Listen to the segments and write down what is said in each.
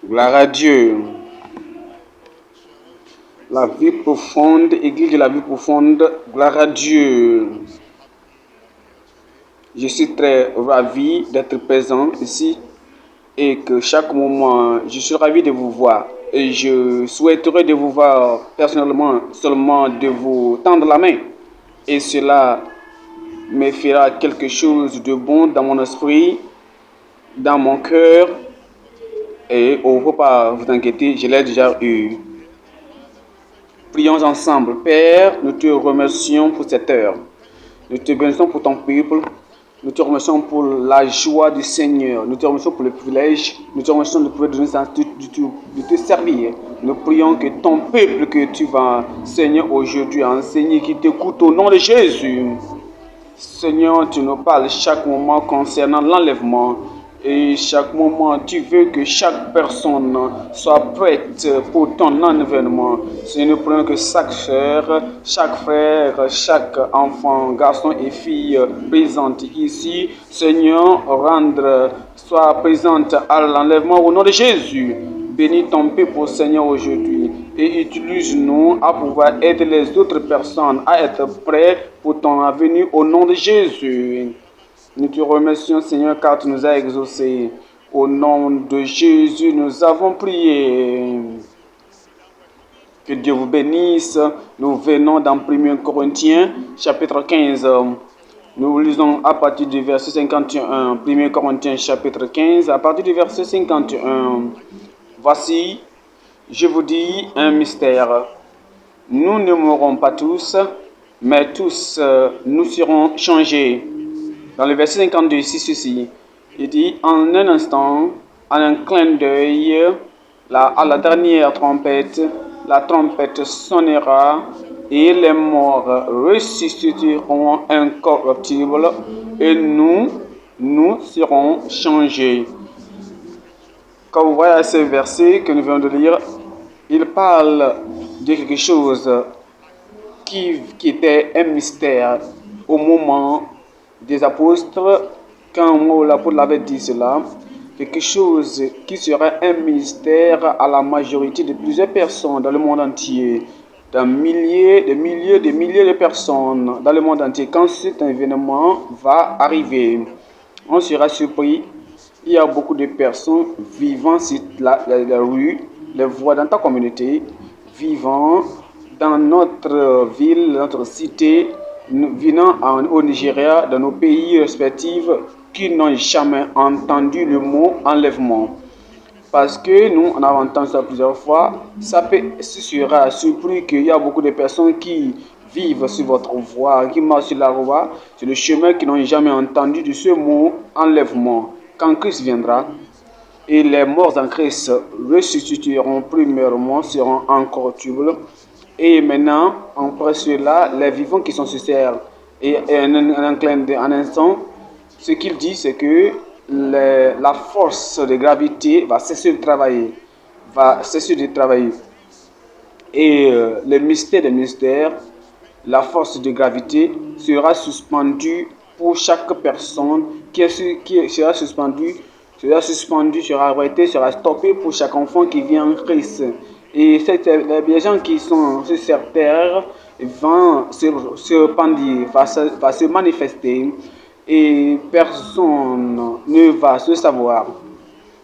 Gloire à Dieu. La vie profonde, Église de la vie profonde, gloire à Dieu. Je suis très ravi d'être présent ici et que chaque moment, je suis ravi de vous voir. Et je souhaiterais de vous voir personnellement, seulement de vous tendre la main. Et cela me fera quelque chose de bon dans mon esprit, dans mon cœur. Et au repas, vous inquiétez, je l'ai déjà eu. Prions ensemble. Père, nous te remercions pour cette heure. Nous te bénissons pour ton peuple. Nous te remercions pour la joie du Seigneur. Nous te remercions pour le privilège. Nous te remercions de pouvoir donner de te servir. Nous prions que ton peuple que tu vas, Seigneur, aujourd'hui enseigner, qui t'écoute au nom de Jésus. Seigneur, tu nous parles chaque moment concernant l'enlèvement. Et chaque moment, tu veux que chaque personne soit prête pour ton enlèvement. Seigneur, nous prions que chaque frère, chaque enfant, garçon et fille présente ici, Seigneur, soit présente à l'enlèvement au nom de Jésus. Bénis ton peuple, Seigneur, aujourd'hui et utilise-nous à pouvoir aider les autres personnes à être prêts pour ton avenir au nom de Jésus. Nous te remercions, Seigneur, car tu nous as exaucés. Au nom de Jésus, nous avons prié. Que Dieu vous bénisse. Nous venons dans 1 Corinthiens, chapitre 15. Nous lisons à partir du verset 51. 1 Corinthiens, chapitre 15, à partir du verset 51. Voici, je vous dis un mystère. Nous ne mourrons pas tous, mais tous nous serons changés. Dans le verset 52, ici, ceci, il dit, en un instant, en un clin d'œil, à la dernière trompette, la trompette sonnera et les morts ressusciteront incorruptibles et nous serons changés. Quand vous voyez ce verset que nous venons de lire, il parle de quelque chose qui était un mystère au moment des apôtres, quand l'apôtre avait dit cela, quelque chose qui serait un mystère à la majorité de plusieurs personnes dans le monde entier, des milliers de personnes dans le monde entier. Quand cet événement va arriver, on sera surpris. Il y a beaucoup de personnes vivant sur la rue, les voix dans ta communauté, vivant dans notre ville, notre cité, venant au Nigeria, dans nos pays respectifs, qui n'ont jamais entendu le mot enlèvement. Parce que nous, on a entendu ça plusieurs fois, ce sera surpris qu'il y a beaucoup de personnes qui vivent sur votre voie, qui marchent sur la voie, sur le chemin, qui n'ont jamais entendu de ce mot enlèvement. Quand Christ viendra, et les morts en Christ ressusciteront premièrement, seront incorruptibles. Et maintenant, après cela, les vivants qui sont sur terre, et en instant, ce qu'il dit, c'est que la force de gravité va cesser de travailler. Et le mystère des mystères, la force de gravité sera suspendue pour chaque personne qui sera suspendue, sera arrêtée, sera stoppée pour chaque enfant qui vient en Christ. Et les gens qui sont sur cette terre vont se pendir, va se manifester et personne ne va se savoir.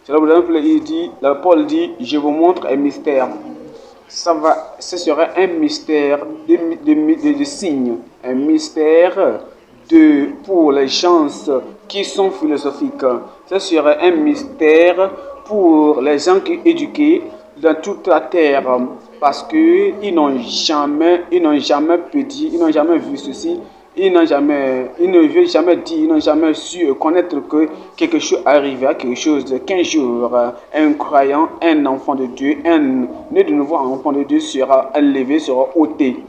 C'est là où Paul dit, je vous montre un mystère. Ce serait un mystère de signes, un mystère pour les gens qui sont philosophiques. Ce serait un mystère pour les gens qui sont éduqués dans toute la terre, parce qu'ils n'ont jamais petit, ils n'ont jamais vu ceci, ils n'ont jamais dit, ils n'ont jamais su connaître que quelque chose arrivera, quelque chose qu'un jour, un croyant, un enfant de Dieu, un né de nouveau enfant de Dieu sera élevé, sera ôté.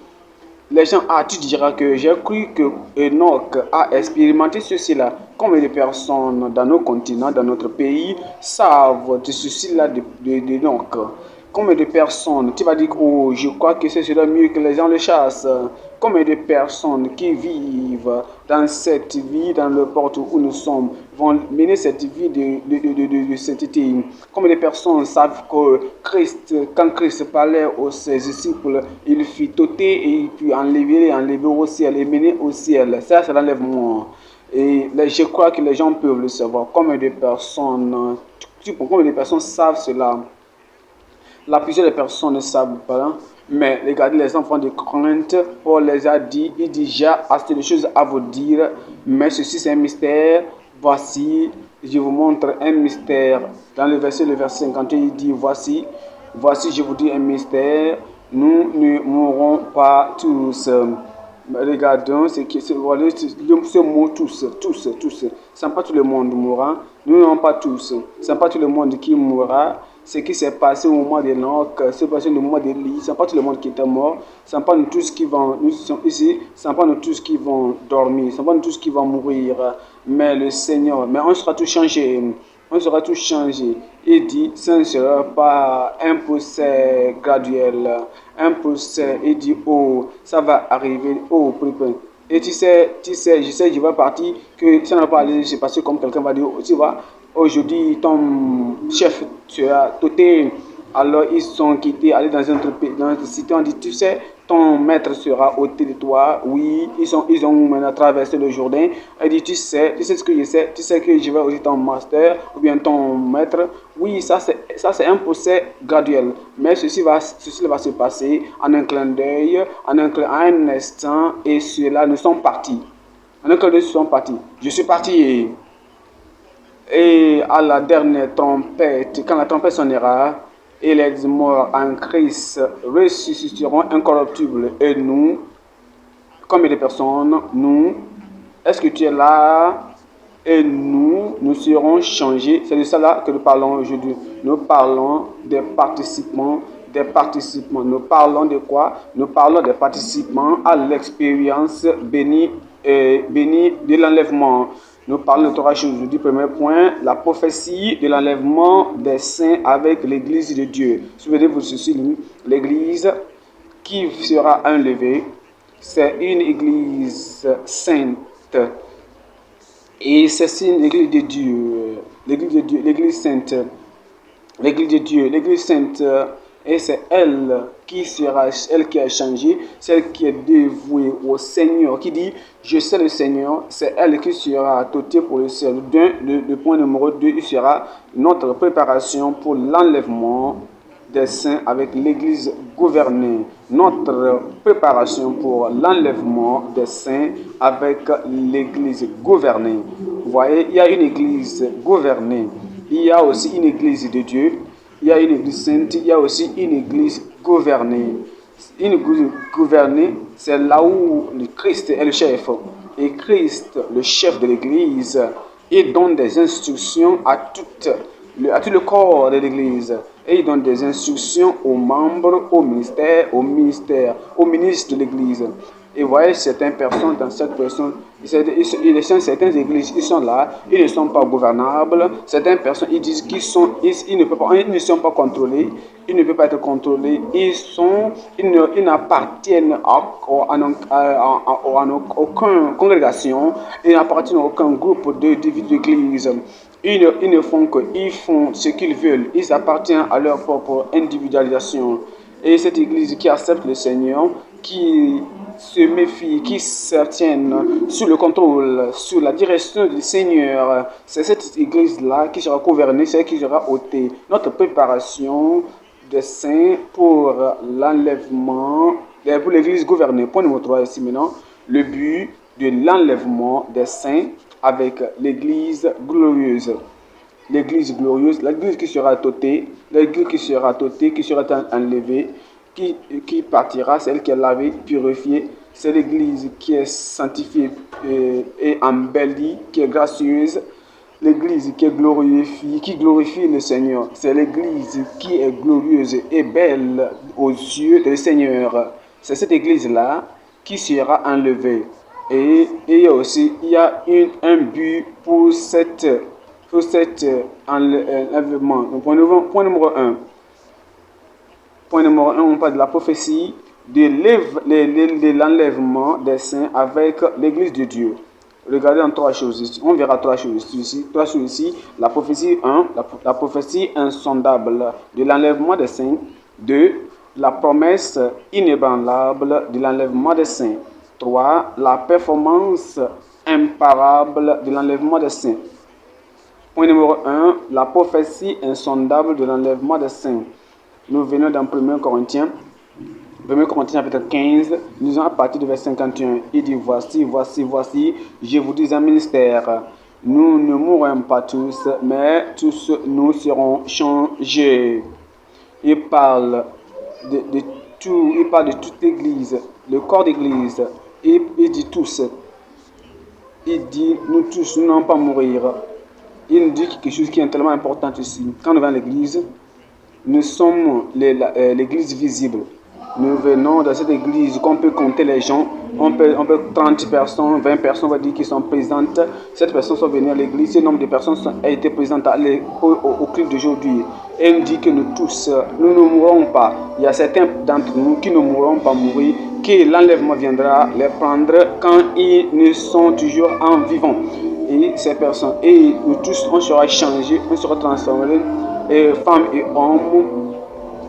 Les gens, tu diras que j'ai cru que Enoch a expérimenté ceci-là. Combien de personnes dans nos continents, dans notre pays, savent de ceci-là d'Enoch? Combien de personnes, tu vas dire, oh, je crois que ce serait mieux que les gens le chassent. Combien de personnes qui vivent dans cette vie, dans le porte où nous sommes, vont mener cette vie de sainteté. Comme les personnes savent que Christ, quand Christ parlait aux ses disciples, il fit ôter et puis enlever au ciel et mener au ciel. Ça, c'est l'enlèvement. Et je crois que les gens peuvent le savoir. Comme des personnes savent cela. La plupart des personnes ne savent pas. Mais regardez les enfants de Corinthe, Paul les a dit, il dit j'ai assez de choses à vous dire, mais ceci c'est un mystère. Voici, je vous montre un mystère. Dans le verset 51, il dit voici, je vous dis un mystère, nous ne mourrons pas tous. Regardons ce mot tous, ce n'est pas tout le monde mourra, nous n'avons pas tous, ce n'est pas tout le monde qui mourra. Ce qui s'est passé au moment de Noc, ce qui s'est passé au moment d'Élie, ce n'est pas tout le monde qui était mort, ce n'est pas nous tous qui vont, nous sommes ici, ce n'est pas nous tous qui vont dormir, ce n'est pas nous tous qui vont mourir, mais le Seigneur, mais on sera tous changés. On sera tous changés. Il dit, ce ne sera pas un procès graduel, un procès, il dit, oh, ça va arriver, oh, et tu sais, je vais partir, que ça n'a pas allé se passer comme quelqu'un va dire, oh, tu vois, aujourd'hui, ton chef sera doté. Alors, ils sont quittés, allés dans une cité, on dit, tu sais, ton maître sera ôté de toi. Oui, ils ont maintenant traversé le Jourdain. Elle dit, tu sais ce que je sais, tu sais que je vais aussi ton master ou bien ton maître. Oui, ça c'est un procès graduel. Mais ceci va se passer en un clin d'œil, en un instant, et ceux-là ne sont partis. En un clin d'œil, ils sont partis. Je suis parti et à la dernière trompette, quand la trompette sonnera, et les morts en Christ ressusciteront incorruptibles. Et nous, comme des personnes, nous, est-ce que tu es là? Et nous serons changés. C'est de cela que nous parlons aujourd'hui. Nous parlons des participants. Nous parlons de quoi? Nous parlons des participants à l'expérience bénie de l'enlèvement. Nous parlons de trois choses aujourd'hui. Premier point, la prophétie de l'enlèvement des saints avec l'église de Dieu. Souvenez-vous de ceci, l'église qui sera enlevée, c'est une église sainte. Et c'est une église de Dieu. L'église sainte. L'église sainte. Et c'est elle qui a changé, celle qui est dévouée au Seigneur, qui dit, je sais le Seigneur, c'est elle qui sera dotée pour le ciel. Le point numéro 2, il sera notre préparation pour l'enlèvement des saints avec l'église gouvernée. Notre préparation pour l'enlèvement des saints avec l'église gouvernée. Vous voyez, il y a une église gouvernée. Il y a aussi une église de Dieu. Il y a une église sainte, il y a aussi une église gouvernée. Une église gouvernée, c'est là où le Christ est le chef. Et Christ, le chef de l'église, il donne des instructions à tout le corps de l'église. Et il donne des instructions aux membres, au ministre de l'église. Et vous voyez, certaines personnes, dans cette personne, certaines églises, ils sont là, ils ne sont pas gouvernables. Certaines personnes, ils disent ils ne sont pas contrôlés, ils ne peuvent pas être contrôlés. Ils n'appartiennent à aucune congrégation, ils n'appartiennent à aucun groupe d'église. Ils ne font ils font ce qu'ils veulent, ils appartiennent à leur propre individualisation. Et cette église qui accepte le Seigneur, qui se méfie, qui se tiennent sous le contrôle, sous la direction du Seigneur, c'est cette église-là qui sera gouvernée, c'est qui sera ôtée. Notre préparation des saints pour l'enlèvement, pour l'église gouvernée. Point numéro 3 ici maintenant, le but de l'enlèvement des saints avec l'église glorieuse. L'église glorieuse, l'église qui sera ôtée, qui sera enlevée, qui partira, celle qui est lavée, purifiée. C'est l'église qui est sanctifiée et embellie, qui est gracieuse. L'église qui glorifie le Seigneur. C'est l'église qui est glorieuse et belle aux yeux du Seigneur. C'est cette église-là qui sera enlevée. Et il y a un but pour cet enlèvement. Point numéro 1. Point numéro 1, on parle de la prophétie de l'enlèvement des saints avec l'église de Dieu. regardez en trois choses ici. On verra trois choses ici. Trois choses ici. La prophétie 1, la prophétie insondable de l'enlèvement des saints. 2, la promesse inébranlable de l'enlèvement des saints. 3, la performance imparable de l'enlèvement des saints. Point numéro 1, la prophétie insondable de l'enlèvement des saints. Nous venons dans 1 Corinthiens. 1 Corinthiens chapitre 15, nous lisons à partir du verset 51. Il dit, voici, je vous dis un ministère. Nous ne mourrons pas tous, mais tous nous serons changés. Il parle de tout, il parle de toute l'église, le corps d'église. Il dit tous. Il dit, nous tous, nous n'allons pas mourir. Il nous dit quelque chose qui est tellement important ici. Quand nous venons à l'église, nous sommes l'église visible. Nous venons dans cette église qu'on peut compter les gens. On peut 30 personnes, 20 personnes, on va dire, qui sont présentes. Cette personnes sont venues à l'église. Ce nombre de personnes a été présentes au culte d'aujourd'hui. Et il nous dit que nous tous, nous ne mourrons pas. Il y a certains d'entre nous qui ne mourront pas mourir, que l'enlèvement viendra les prendre quand ils ne sont toujours en vivant. Et ces personnes, et nous tous, on sera changés, on sera transformés, femmes et hommes,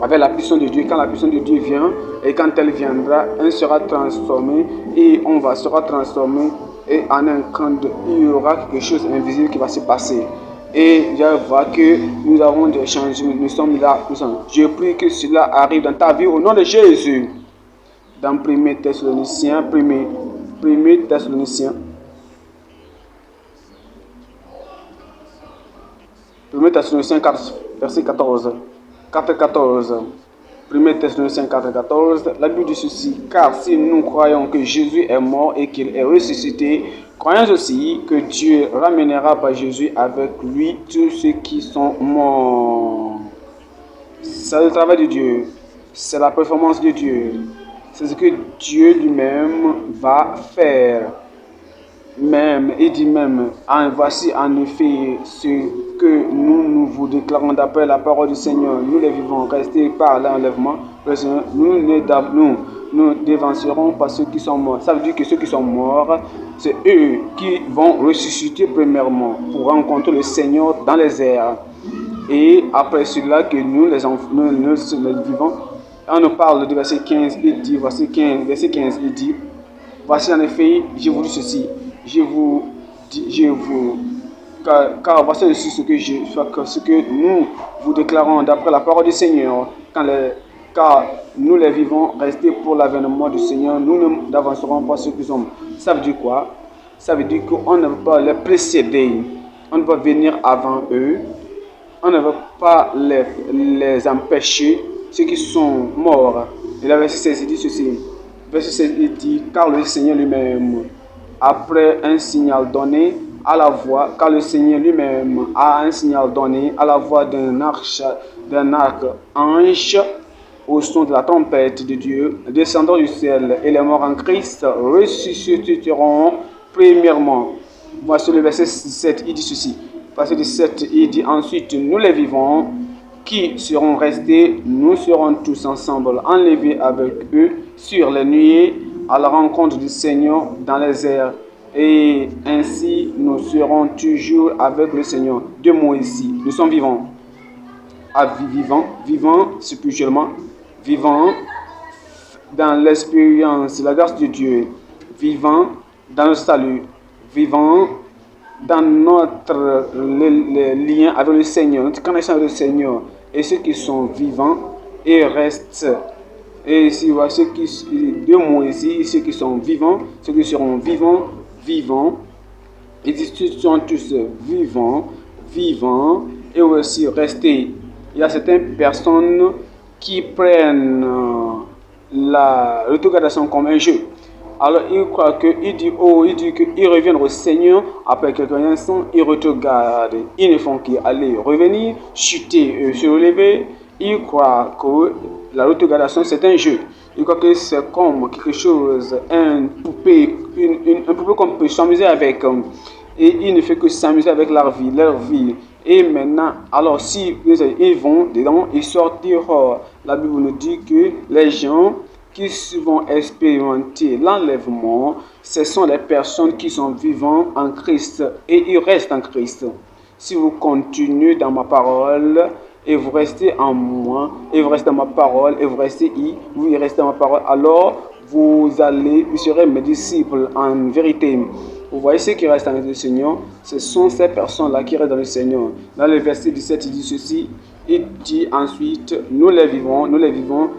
avec la puissance de Dieu. Quand la puissance de Dieu vient, et quand elle viendra, elle sera transformée, et on sera transformé, et en un camp, il y aura quelque chose d'invisible qui va se passer. Et je vois que nous avons des changements, nous sommes là, Je prie que cela arrive dans ta vie au nom de Jésus. Dans 1 Thessaloniciens, 1 Thessaloniciens 4, verset 14. 4,14. 1 Thessaloniciens 4,14. La Bible dit ceci. Car si nous croyons que Jésus est mort et qu'il est ressuscité, croyons aussi que Dieu ramènera par Jésus avec lui tous ceux qui sont morts. C'est le travail de Dieu. C'est la performance de Dieu. C'est ce que Dieu lui-même va faire. Même, il dit même, voici en effet ce que nous vous déclarons d'après la parole du Seigneur. Nous les vivons, restés par l'enlèvement. Nous dévancerons par ceux qui sont morts. Ça veut dire que ceux qui sont morts, c'est eux qui vont ressusciter premièrement pour rencontrer le Seigneur dans les airs. Et après cela que nous les vivons, on nous parle du verset 15, il dit, verset 15, il dit, voici en effet, je vous dis ceci. Car voici aussi ce que nous vous déclarons d'après la parole du Seigneur. Car nous les vivons, restés pour l'avènement du Seigneur, nous n'avancerons pas ceux qui sont. Ça veut dire quoi? Ça veut dire qu'on ne veut pas les précéder, on ne va venir avant eux, on ne veut pas les empêcher, ceux qui sont morts. Et le verset 16 il dit ceci. Verset 16 il dit, car le Seigneur lui-même, après un signal donné à la voix, car le Seigneur lui-même a un signal donné à la voix d'un archange au son de la trompette de Dieu, descendant du ciel, et les morts en Christ ressusciteront premièrement. Voici le verset 17, il dit ceci. Verset 17, il dit ensuite, nous les vivants qui seront restés, nous serons tous ensemble enlevés avec eux sur les nuées à la rencontre du Seigneur dans les airs. Et ainsi, nous serons toujours avec le Seigneur. Deux mots ici. Nous sommes vivants. Vivants spirituellement. Vivants dans l'expérience, la grâce de Dieu. Vivants dans le salut. Vivants dans notre lien avec le Seigneur, notre connexion avec le Seigneur. Et ceux qui sont vivants et restent. Et ici, voilà ceux qui, deux mots ici, ceux qui sont vivants, ceux qui seront vivants, ils sont tous vivants, et aussi restés. Il y a certaines personnes qui prennent l'autogradation comme un jeu. Alors il croit il dit qu'ils reviennent au Seigneur, après quelques instants, ils regardent, ils ne font qu'aller revenir, chuter, se relever. Ils croient que la retrogradation c'est un jeu. Ils croient que c'est comme quelque chose, un poupée qu'on peut s'amuser avec. Et ils ne font que s'amuser avec leur vie. Et maintenant, alors si ils vont dedans, ils sortent dehors. La Bible nous dit que les gens qui vont expérimenter l'enlèvement, ce sont les personnes qui sont vivantes en Christ et ils restent en Christ. Si vous continuez dans ma parole et vous restez en moi, et vous restez dans ma parole, et vous y restez dans ma parole, alors vous serez mes disciples en vérité. Vous voyez ceux qui restent dans le Seigneur, ce sont ces personnes-là qui restent dans le Seigneur. Dans le verset 17, il dit ceci, il dit ensuite, nous les vivons,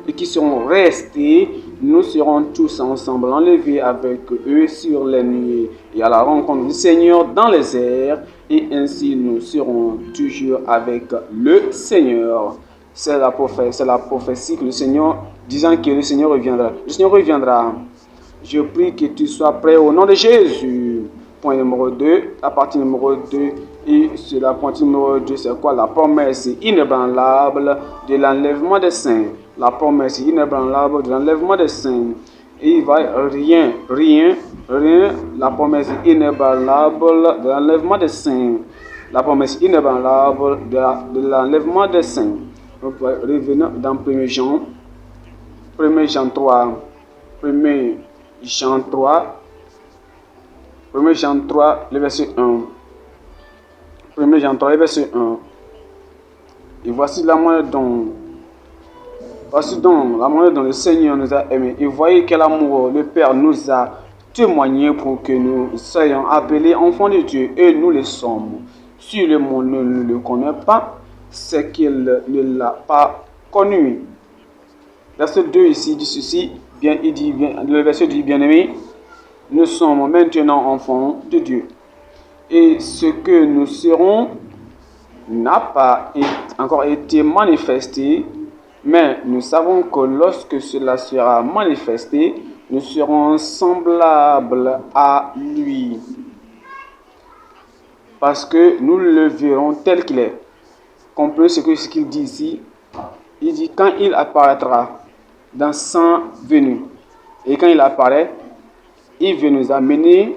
et qui seront restés, nous serons tous ensemble enlevés avec eux sur les nuées et à la rencontre du Seigneur dans les airs, et ainsi nous serons toujours avec le Seigneur. C'est la prophétie que le Seigneur, disant que le Seigneur reviendra. Le Seigneur reviendra. Je prie que tu sois prêt au nom de Jésus. Point numéro 2, la partie numéro 2, et sur la partie numéro 2, c'est quoi? La promesse inébranlable de l'enlèvement des saints. La promesse inébranlable de l'enlèvement des saints. Et il va rien, la promesse inébranlable de l'enlèvement des saints. La promesse inébranlable de l'enlèvement des saints. Revenons dans 1 Jean 3, 1 Jean 3, 1 Jean 3, le verset 1. 1 Jean 3, le verset 1. Et voici la manière dont le Seigneur nous a aimés. Et voyez quel amour le Père nous a témoigné pour que nous soyons appelés enfants de Dieu. Et nous le sommes. Si le monde ne le connaît pas, c'est qu'il ne l'a pas connu. Verset 2 ici dit ceci, le verset dit bien-aimé, nous sommes maintenant enfants de Dieu. Et ce que nous serons n'a pas encore été manifesté, mais nous savons que lorsque cela sera manifesté, nous serons semblables à lui. Parce que nous le verrons tel qu'il est. Comprenez ce qu'il dit ici. Il dit quand il apparaîtra dans sa venue. Et quand il apparaît, il veut nous amener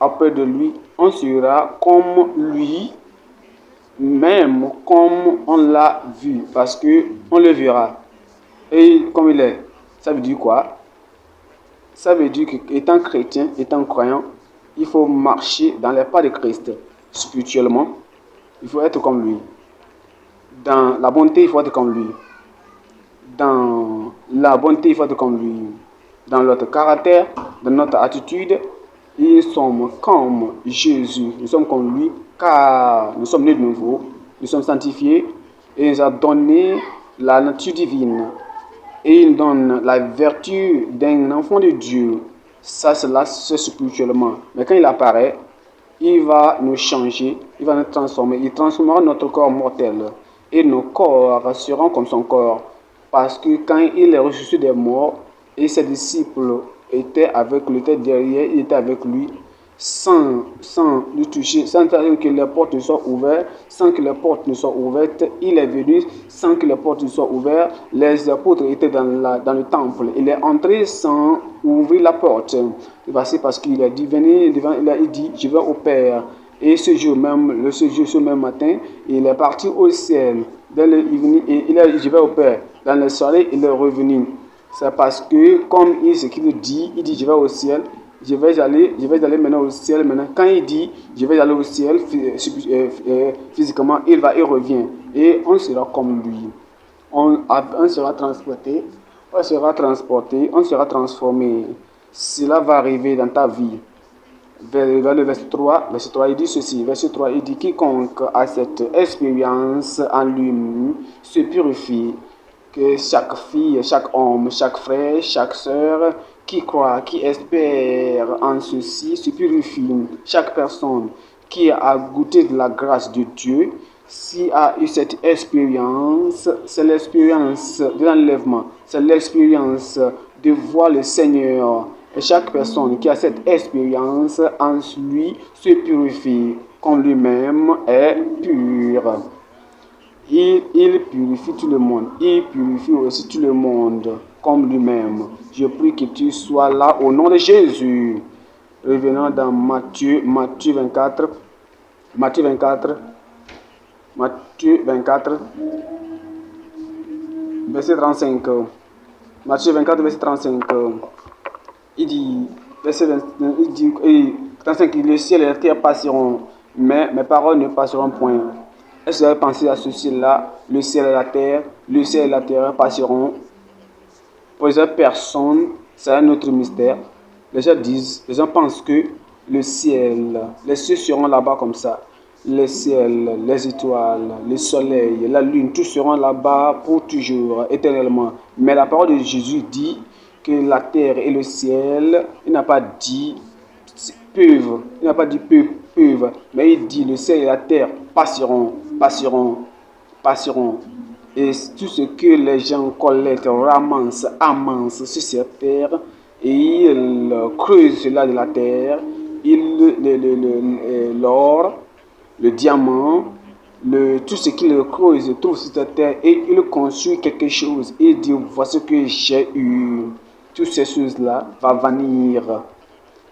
auprès de lui. On sera comme lui, même comme on l'a vu, parce que on le verra. Et comme il est, ça veut dire quoi? Ça veut dire qu'étant chrétien, étant croyant, il faut marcher dans les pas de Christ. Spirituellement, il faut être comme lui. Dans la bonté, il faut être comme lui. Dans la bonté, il faut être comme lui. Dans notre caractère, dans notre attitude, nous sommes comme Jésus. Nous sommes comme lui, car nous sommes nés de nouveau. Nous sommes sanctifiés et il nous a donné la nature divine. Et il donne la vertu d'un enfant de Dieu. Ça, c'est spirituellement. Mais quand il apparaît, il va nous changer, il va nous transformer. Il transformera notre corps mortel. Et nos corps seront comme son corps. Parce que quand il est ressuscité des morts, et ses disciples étaient avec lui, étaient derrière, il était avec lui, sans le toucher, sans que les portes ne soient ouvertes, sans que les portes ne soient ouvertes, il est venu sans que les portes ne soient ouvertes. Les apôtres étaient dans le temple. Il est entré sans ouvrir la porte. Parce qu'il a dit, il dit, je vais au Père. Et ce jour même, ce même matin, il est parti au ciel. Il a dit, je vais au Père. Dans le soleil, il est revenu. C'est parce que, comme ce qu'il dit, je vais au ciel. Je vais aller maintenant au ciel. Maintenant, quand il dit, je vais aller au ciel, physiquement, il revient. Et on sera comme lui. On sera transporté, on sera transformé. Cela va arriver dans ta vie. Vers le verset 3, il dit ceci. Verset 3, il dit, quiconque a cette expérience en lui se purifie. Que chaque fille, chaque homme, chaque frère, chaque sœur qui croit, qui espère en ceci, se purifie. Chaque personne qui a goûté de la grâce de Dieu, qui a eu cette expérience, c'est l'expérience de l'enlèvement, c'est l'expérience de voir le Seigneur. Et chaque personne qui a cette expérience en lui se purifie, comme lui-même est pur. Il purifie tout le monde. Il purifie aussi tout le monde comme lui-même. Je prie que tu sois là au nom de Jésus. Revenons dans Matthieu 24. Matthieu 24. Verset 35. Matthieu 24, verset 35. Il dit, verset 20, il dit, 35, le ciel et la terre passeront, mais mes paroles ne passeront point. Est-ce que vous avez pensé à ceci-là? Le ciel et la terre passeront. Pour les autres personnes, c'est un autre mystère. Les gens pensent que le ciel, les cieux seront là-bas comme ça. Le ciel, les étoiles, le soleil, la lune, tout seront là-bas pour toujours, éternellement. Mais la parole de Jésus dit que la terre et le ciel, il n'a pas dit peuvent, il n'a pas dit peuvent, mais il dit le ciel et la terre passeront, passeront, passeront. Et tout ce que les gens collectent, ramassent, amassent sur cette terre, et ils creusent cela de la terre, l'or, le diamant, tout ce qu'ils creusent, trouvent sur cette terre, et ils construisent quelque chose, et disent, voici ce que j'ai eu. Toutes ces choses-là vont venir.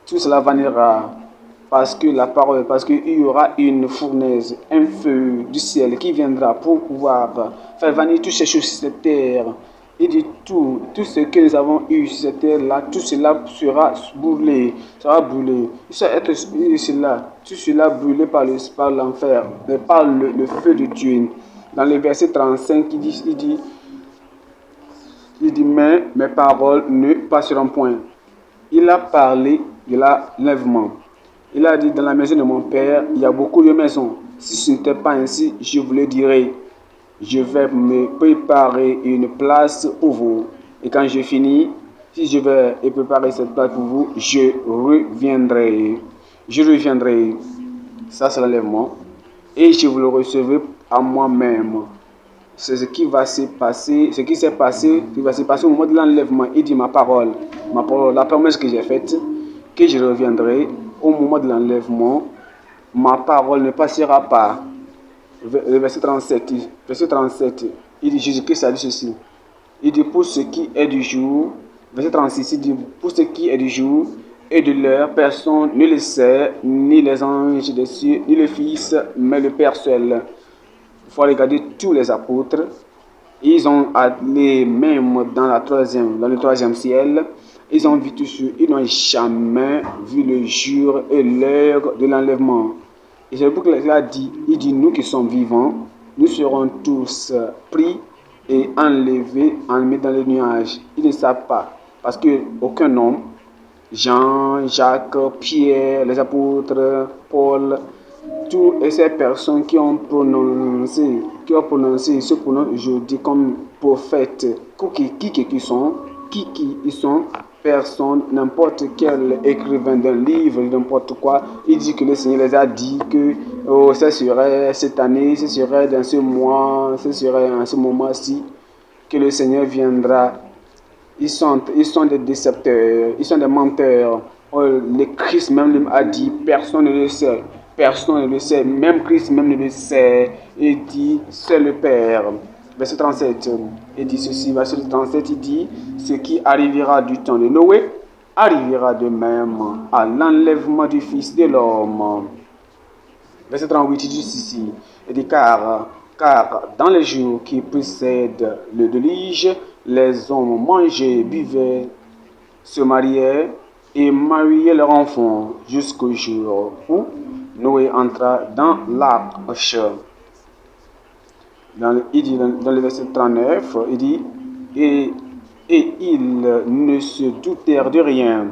Tout cela vanira parce qu'il y aura une fournaise, un feu du ciel qui viendra pour pouvoir faire venir toutes ces choses sur cette terre. Il dit tout ce que nous avons eu sur cette terre-là, tout cela sera brûlé, tout cela brûlé par l'enfer, par le feu de Dieu. Dans le verset 35, il dit, mais mes paroles ne passeront point. Il a parlé de l'enlèvement. Il a dit, dans la maison de mon père, il y a beaucoup de maisons. Si ce n'était pas ainsi, je vous le dirais. Je vais me préparer une place pour vous. Et quand je finis, si je vais préparer cette place pour vous, je reviendrai. Je reviendrai. Ça, c'est l'enlèvement. Et je vous le recevrai à moi-même. C'est ce qui va se passer, ce qui s'est passé, qui va se passer au moment de l'enlèvement. Il dit ma parole, la promesse que j'ai faite, que je reviendrai au moment de l'enlèvement, ma parole ne passera pas. Le verset 37, il dit Jésus-Christ a dit ceci. Il dit pour ce qui est du jour, verset 36, il dit pour ce qui est du jour et de l'heure, personne ne le sait, ni les anges des cieux, ni le Fils, mais le Père seul. Il faut regarder tous les apôtres. Ils ont allé même dans le troisième ciel. Ils ont vu tout ça. Ils n'ont jamais vu le jour et l'heure de l'enlèvement. Et c'est pour qu'il a dit, il dit, nous qui sommes vivants, nous serons tous pris et enlevés dans les nuages. Ils ne savent pas. Parce qu'aucun homme, Jean, Jacques, Pierre, les apôtres, Paul, toutes ces personnes qui ont prononcé ce pronom aujourd'hui comme prophète, qui ils sont, personne, n'importe quel écrivain d'un livre, n'importe quoi, il dit que le Seigneur les a dit que ce serait cette année, ce serait dans ce mois, ce serait en ce moment-ci que le Seigneur viendra. Ils sont des décepteurs, ils sont des menteurs. Le Christ même a dit, personne ne le sait. Personne ne le sait, même Christ même ne le sait. Il dit, c'est le Père. Verset 37, il dit ceci, verset 37, il dit, ce qui arrivera du temps de Noé arrivera de même à l'enlèvement du Fils de l'homme. Verset 38, il dit ceci, il dit, car dans les jours qui précèdent le déluge, les hommes mangeaient, buvaient, se mariaient et mariaient leurs enfants jusqu'au jour où Noé entra dans l'arche. Il dit dans le verset 39, il dit, et ils ne se doutèrent de rien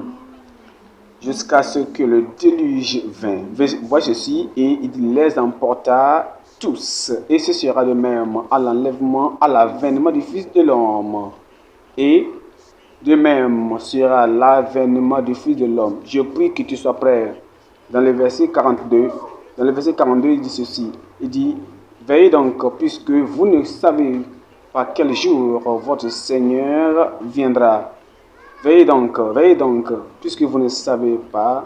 jusqu'à ce que le déluge vint. Voici ceci, et il les emporta tous. Et ce sera de même à l'enlèvement, à l'avènement du Fils de l'homme. Et de même sera l'avènement du Fils de l'homme. Je prie que tu sois prêt. Dans le verset 42, il dit ceci. Il dit, veillez donc, puisque vous ne savez pas quel jour votre Seigneur viendra. Veillez donc, puisque vous ne savez pas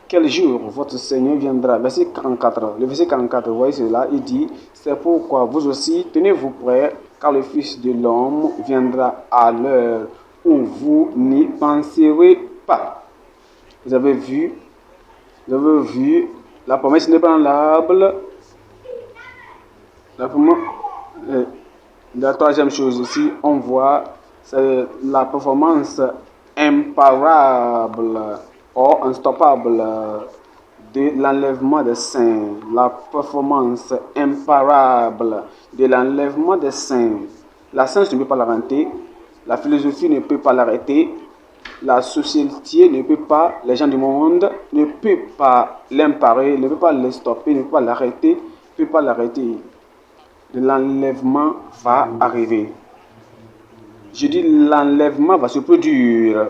quel jour votre Seigneur viendra. Verset 44, le verset 44, vous voyez cela, il dit, c'est pourquoi vous aussi, tenez-vous prêts, car le Fils de l'homme viendra à l'heure où vous n'y penserez pas. Vous avez vu, la promesse n'est pas inébranlable. La troisième chose aussi, on voit C'est la performance imparable ou unstoppable de l'enlèvement des saints. La performance imparable de l'enlèvement des saints. La science ne peut pas l'arrêter, la philosophie ne peut pas l'arrêter, la société ne peut pas, les gens du monde ne peuvent pas l'imparer, ne peut pas le stopper, ne peut pas l'arrêter, ne peut pas l'arrêter. L'enlèvement va arriver. Je dis l'enlèvement va se produire.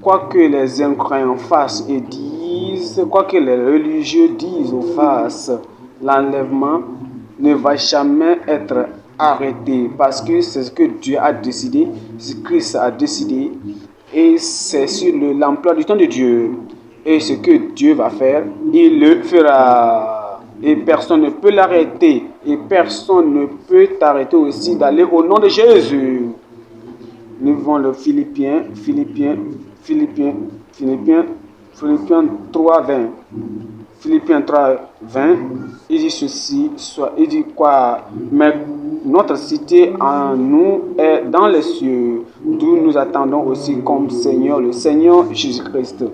Quoi que les incroyants fassent et disent, quoi que les religieux disent ou fassent, l'enlèvement ne va jamais être arrêté parce que c'est ce que Dieu a décidé, ce que Christ a décidé et c'est sur l'emploi du temps de Dieu. Et ce que Dieu va faire, il le fera. Et personne ne peut l'arrêter. Et personne ne peut t'arrêter aussi d'aller au nom de Jésus. Nous vivons le Philippiens 3, 20. Philippiens 3, 20. Il dit ceci, il dit quoi? Mais notre cité en nous est dans les cieux, d'où nous attendons aussi comme Seigneur, le Seigneur Jésus-Christ.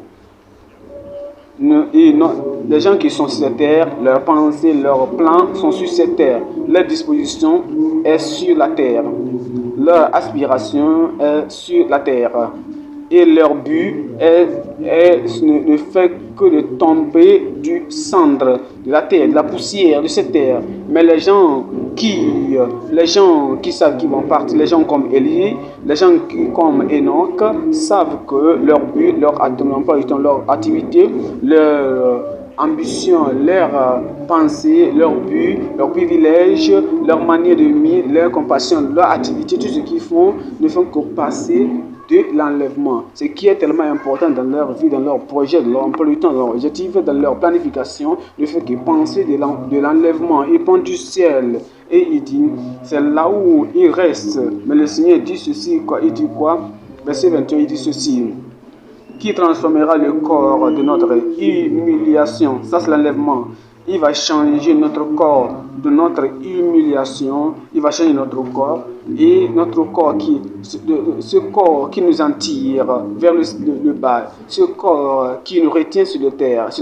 Les gens qui sont sur cette terre, leurs pensées, leurs plans sont sur cette terre. Leur disposition est sur la terre. Leur aspiration est sur la terre. Et leur but ne fait que de tomber du cendre, de la terre, de la poussière de cette terre. Mais les gens qui savent qu'ils vont partir, les gens comme Élie, les gens comme Enoch, savent que leur but, leur activité, leur ambition, leur pensée, leur but, leur privilège, leur manière de vivre, leur compassion, leur activité, tout ce qu'ils font, ne font que passer de l'enlèvement. Ce qui est tellement important dans leur vie, dans leur projet, dans leur emploi du temps, dans leur objectif, dans leur planification, ne fait que penser de l'enlèvement. Ils pensent du ciel. Et il dit, c'est là où il reste. Mais le Seigneur dit ceci, quoi? Il dit quoi? Verset 21, il dit ceci. Qui transformera le corps de notre humiliation. Ça, c'est l'enlèvement. Il va changer notre corps de notre humiliation. Il va changer notre corps. Et notre corps, ce corps qui nous en tire vers le bas, ce corps qui nous retient sur la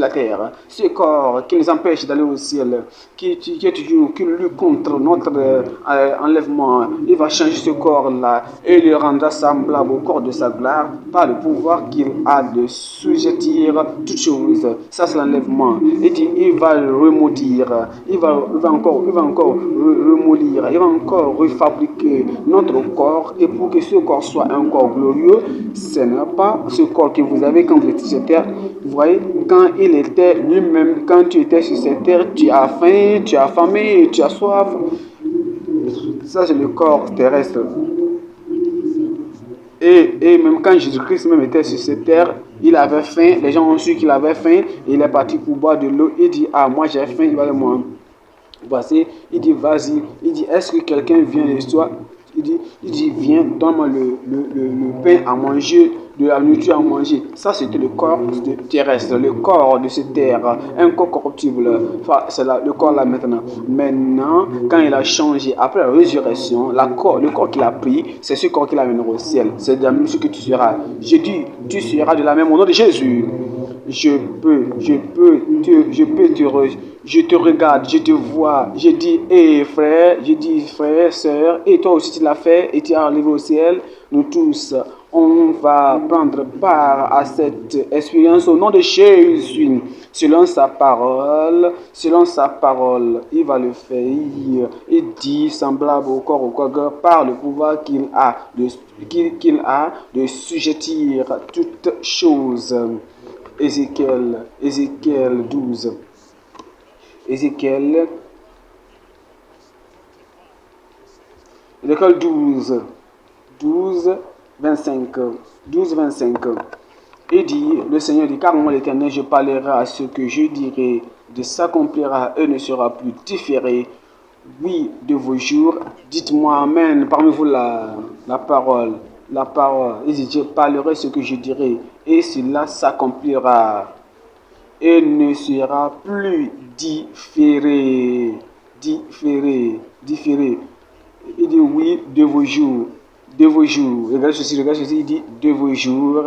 terre, ce corps qui nous empêche d'aller au ciel, qui lutte contre notre enlèvement, il va changer ce corps-là et le rendre semblable au corps de sa gloire par le pouvoir qu'il a de sujettir toutes choses. Ça, c'est l'enlèvement. Et il va le remoudir, il va encore remoulir, il va encore refabriquer notre corps, et pour que ce corps soit un corps glorieux, ce n'est pas ce corps que vous avez quand vous étiez sur cette terre. Vous voyez, quand il était lui-même, quand tu étais sur cette terre, tu as faim, tu as affamé, tu as soif. Ça, c'est le corps terrestre. Et même quand Jésus-Christ même était sur cette terre, il avait faim, les gens ont su qu'il avait faim, et il est parti pour boire de l'eau. Il dit, ah, moi j'ai faim, il va moi. Voici, il dit, vas-y. Il dit, est-ce que quelqu'un vient de toi? Il dit, viens, donne-moi le pain à manger, de la nourriture à manger. Ça, c'était le corps terrestre, le corps de cette terre, un corps corruptible. Enfin, c'est le corps là maintenant. Maintenant, quand il a changé, après la résurrection, le corps qu'il a pris, c'est ce corps qu'il a mené au ciel. C'est de la même chose que tu seras. Je dis, tu seras de la même au nom de Jésus. Je te regarde, je te vois, je dis, frère, sœur, et toi aussi tu l'as fait, et tu es arrivé au ciel. Nous tous, on va prendre part à cette expérience au nom de Jésus, selon sa parole, il va le faire, il dit, semblable au corps, par le pouvoir qu'il a de sujettir toutes choses. Ézéchiel 12. Ézéchiel 12, 25. Il dit, le Seigneur dit, car moi l'Éternel, je parlerai à ce que je dirai, de s'accomplira et ne sera plus différé. Oui, de vos jours, dites-moi Amen, parmi vous la parole. Il dit, je parlerai ce que je dirai, et cela s'accomplira, et ne sera plus différé. Il dit oui, de vos jours. Regarde ceci, il dit de vos jours,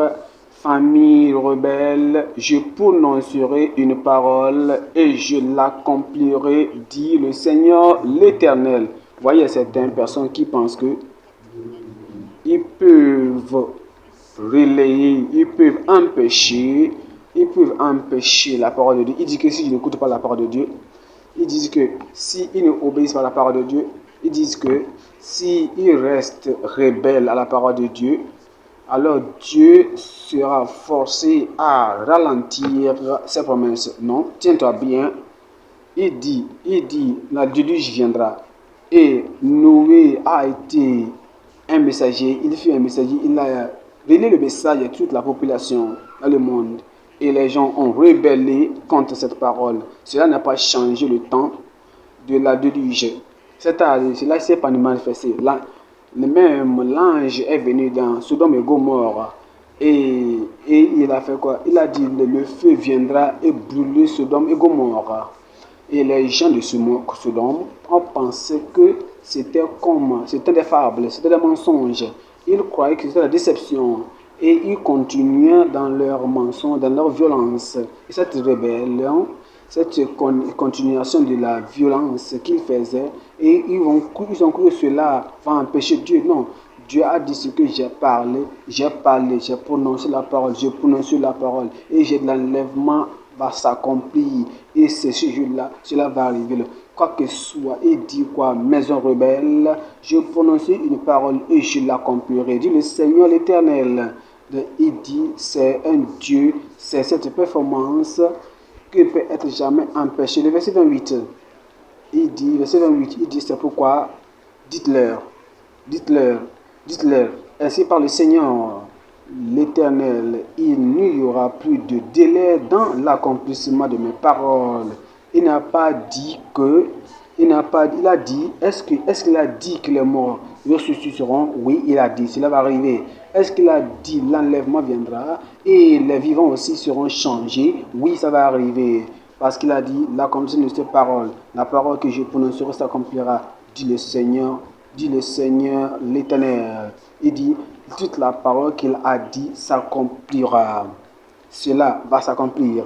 famille rebelle, je prononcerai une parole et je l'accomplirai, dit le Seigneur l'Éternel. Voyez certaines personnes qui pensent que ils peuvent relayer, ils peuvent empêcher la parole de Dieu. Ils disent que si je n'écoute pas la parole de Dieu, ils disent que s'ils ne obéissent pas à la parole de Dieu, ils disent que s'ils restent rebelles à la parole de Dieu, alors Dieu sera forcé à ralentir ses promesses. Non, tiens-toi bien. Il dit, la déluge viendra. Et Noé a été un messager, il fut un messager, il a donné le message à toute la population dans le monde. Et les gens ont rebellé contre cette parole. Cela n'a pas changé le temps de la déluge. Cela ne s'est pas manifesté. Même l'ange est venu dans Sodome et Gomorrhe. Et il a fait quoi? Il a dit le feu viendra et brûler Sodome et Gomorrhe. Et les gens de Sodome ont pensé que c'était des fables, c'était des mensonges. Ils croyaient que c'était la déception. Et ils continuaient dans leur mensonge, dans leur violence. Et cette rébellion, cette continuation de la violence qu'ils faisaient, et ils ont cru que cela va empêcher Dieu. Non, Dieu a dit ce que j'ai parlé, j'ai prononcé la parole, et j'ai de l'enlèvement va s'accomplir. Et c'est ce jour-là, cela va arriver. Quoi que soit, il dit quoi, maison rebelle, je prononcerai une parole et je l'accomplirai, dit le Seigneur l'Éternel. Il dit, c'est un Dieu, c'est cette performance qui ne peut être jamais empêchée. Le verset 28, il dit, c'est pourquoi, dites-leur, ainsi par le Seigneur l'Éternel, il n'y aura plus de délai dans l'accomplissement de mes paroles. Il n'a pas dit que, il a dit, est-ce qu'il a dit que les morts ressusciteront? Oui, il a dit, cela va arriver. Est-ce qu'il a dit l'enlèvement viendra et les vivants aussi seront changés? Oui, ça va arriver. Parce qu'il a dit, l'accomplissement de ces paroles, la parole que je prononcerai s'accomplira, dit le Seigneur l'Éternel. Il dit, toute la parole qu'il a dit s'accomplira. Cela va s'accomplir.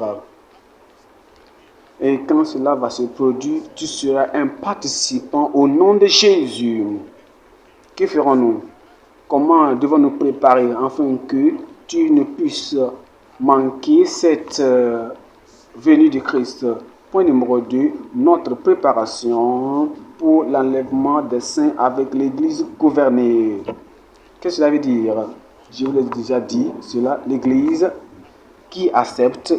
Et quand cela va se produire, tu seras un participant au nom de Jésus. Que ferons-nous? Comment devons-nous préparer afin que tu ne puisses manquer cette venue de Christ? Point numéro 2, notre préparation pour l'enlèvement des saints avec l'Église gouvernée. Qu'est-ce que cela veut dire? Je vous l'ai déjà dit, cela, l'Église qui accepte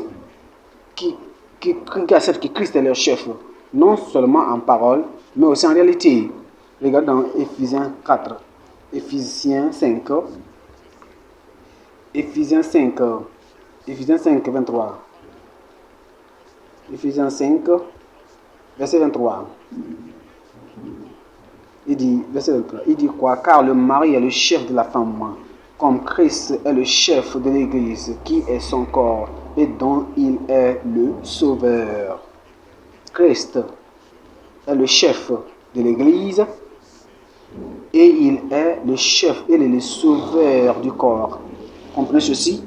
que Christ est leur chef, non seulement en parole, mais aussi en réalité. Regarde dans Éphésiens 5, Éphésiens 5, 23. Éphésiens 5, verset 23. Il dit, verset 23, il dit quoi? Car le mari est le chef de la femme, comme Christ est le chef de l'Église, qui est son corps, et dont il est le sauveur. Christ est le chef de l'Église, et il est le chef, il est le sauveur du corps. Comprenez ceci?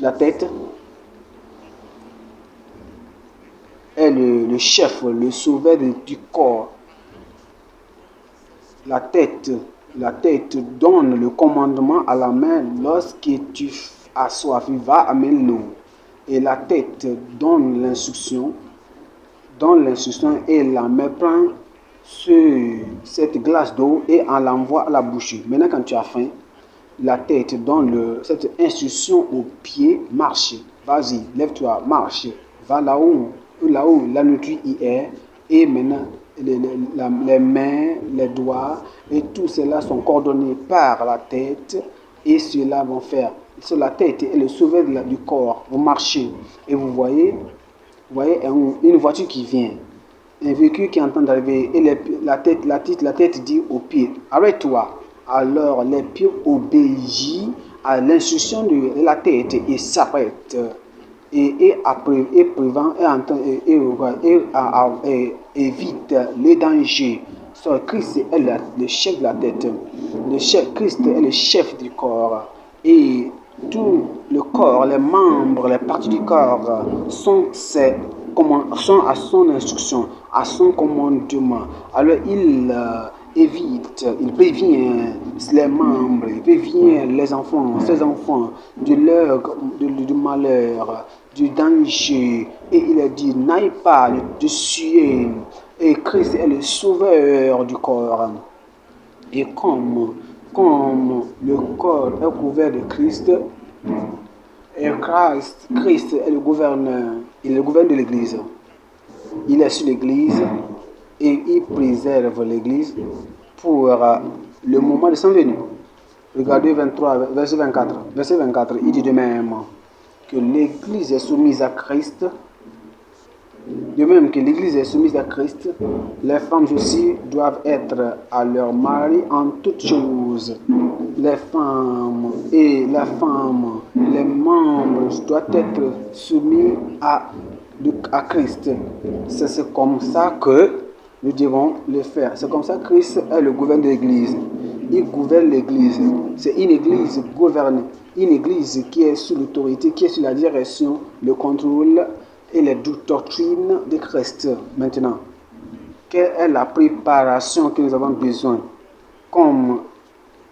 La tête est le chef, le sauveur du corps. La tête donne le commandement à la main lorsque tu as soif, va amener l'eau. Et la tête donne l'instruction et la main prend cette glace d'eau et en l'envoie à la bouche. Maintenant, quand tu as faim, la tête donne cette instruction au pied, marche, vas-y, lève-toi, marche, va là-haut la nourriture y est, et maintenant, les mains, les doigts, et tout cela sont coordonnés par la tête, et cela vont faire. Sur la tête est le sauveur du corps. Vous marchez, et vous voyez une voiture qui vient, un véhicule qui est en train d'arriver, et la tête dit aux pieds, arrête-toi. Alors les pieds obéissent à l'instruction de la tête et s'arrêtent. Et évite les dangers Christ est le chef de la tête. Christ est le chef du corps. Et tout le corps, les membres, les parties du corps sont à son instruction, à son commandement. Alors il prévient les membres, il prévient les enfants, ses enfants du malheur, du danger. Et il a dit, n'aille pas de suer. Et Christ est le sauveur du corps. Et comme le corps est couvert de Christ, et Christ est le gouverneur, il est le gouverneur de l'Église. Il est sur l'Église et il préserve l'Église pour le moment de son venue. Regardez 23, verset 24. Verset 24, il dit de même que l'Église est soumise à Christ. De même que l'Église est soumise à Christ, les femmes aussi doivent être à leur mari en toutes choses. Les femmes, les membres doivent être soumis à Christ. C'est comme ça que nous devons le faire. C'est comme ça que Christ est le gouverneur de l'Église. Il gouverne l'Église. C'est une Église gouvernée. Une Église qui est sous l'autorité, qui est sous la direction, le contrôle et les doctrines de Christ. Maintenant, quelle est la préparation que nous avons besoin comme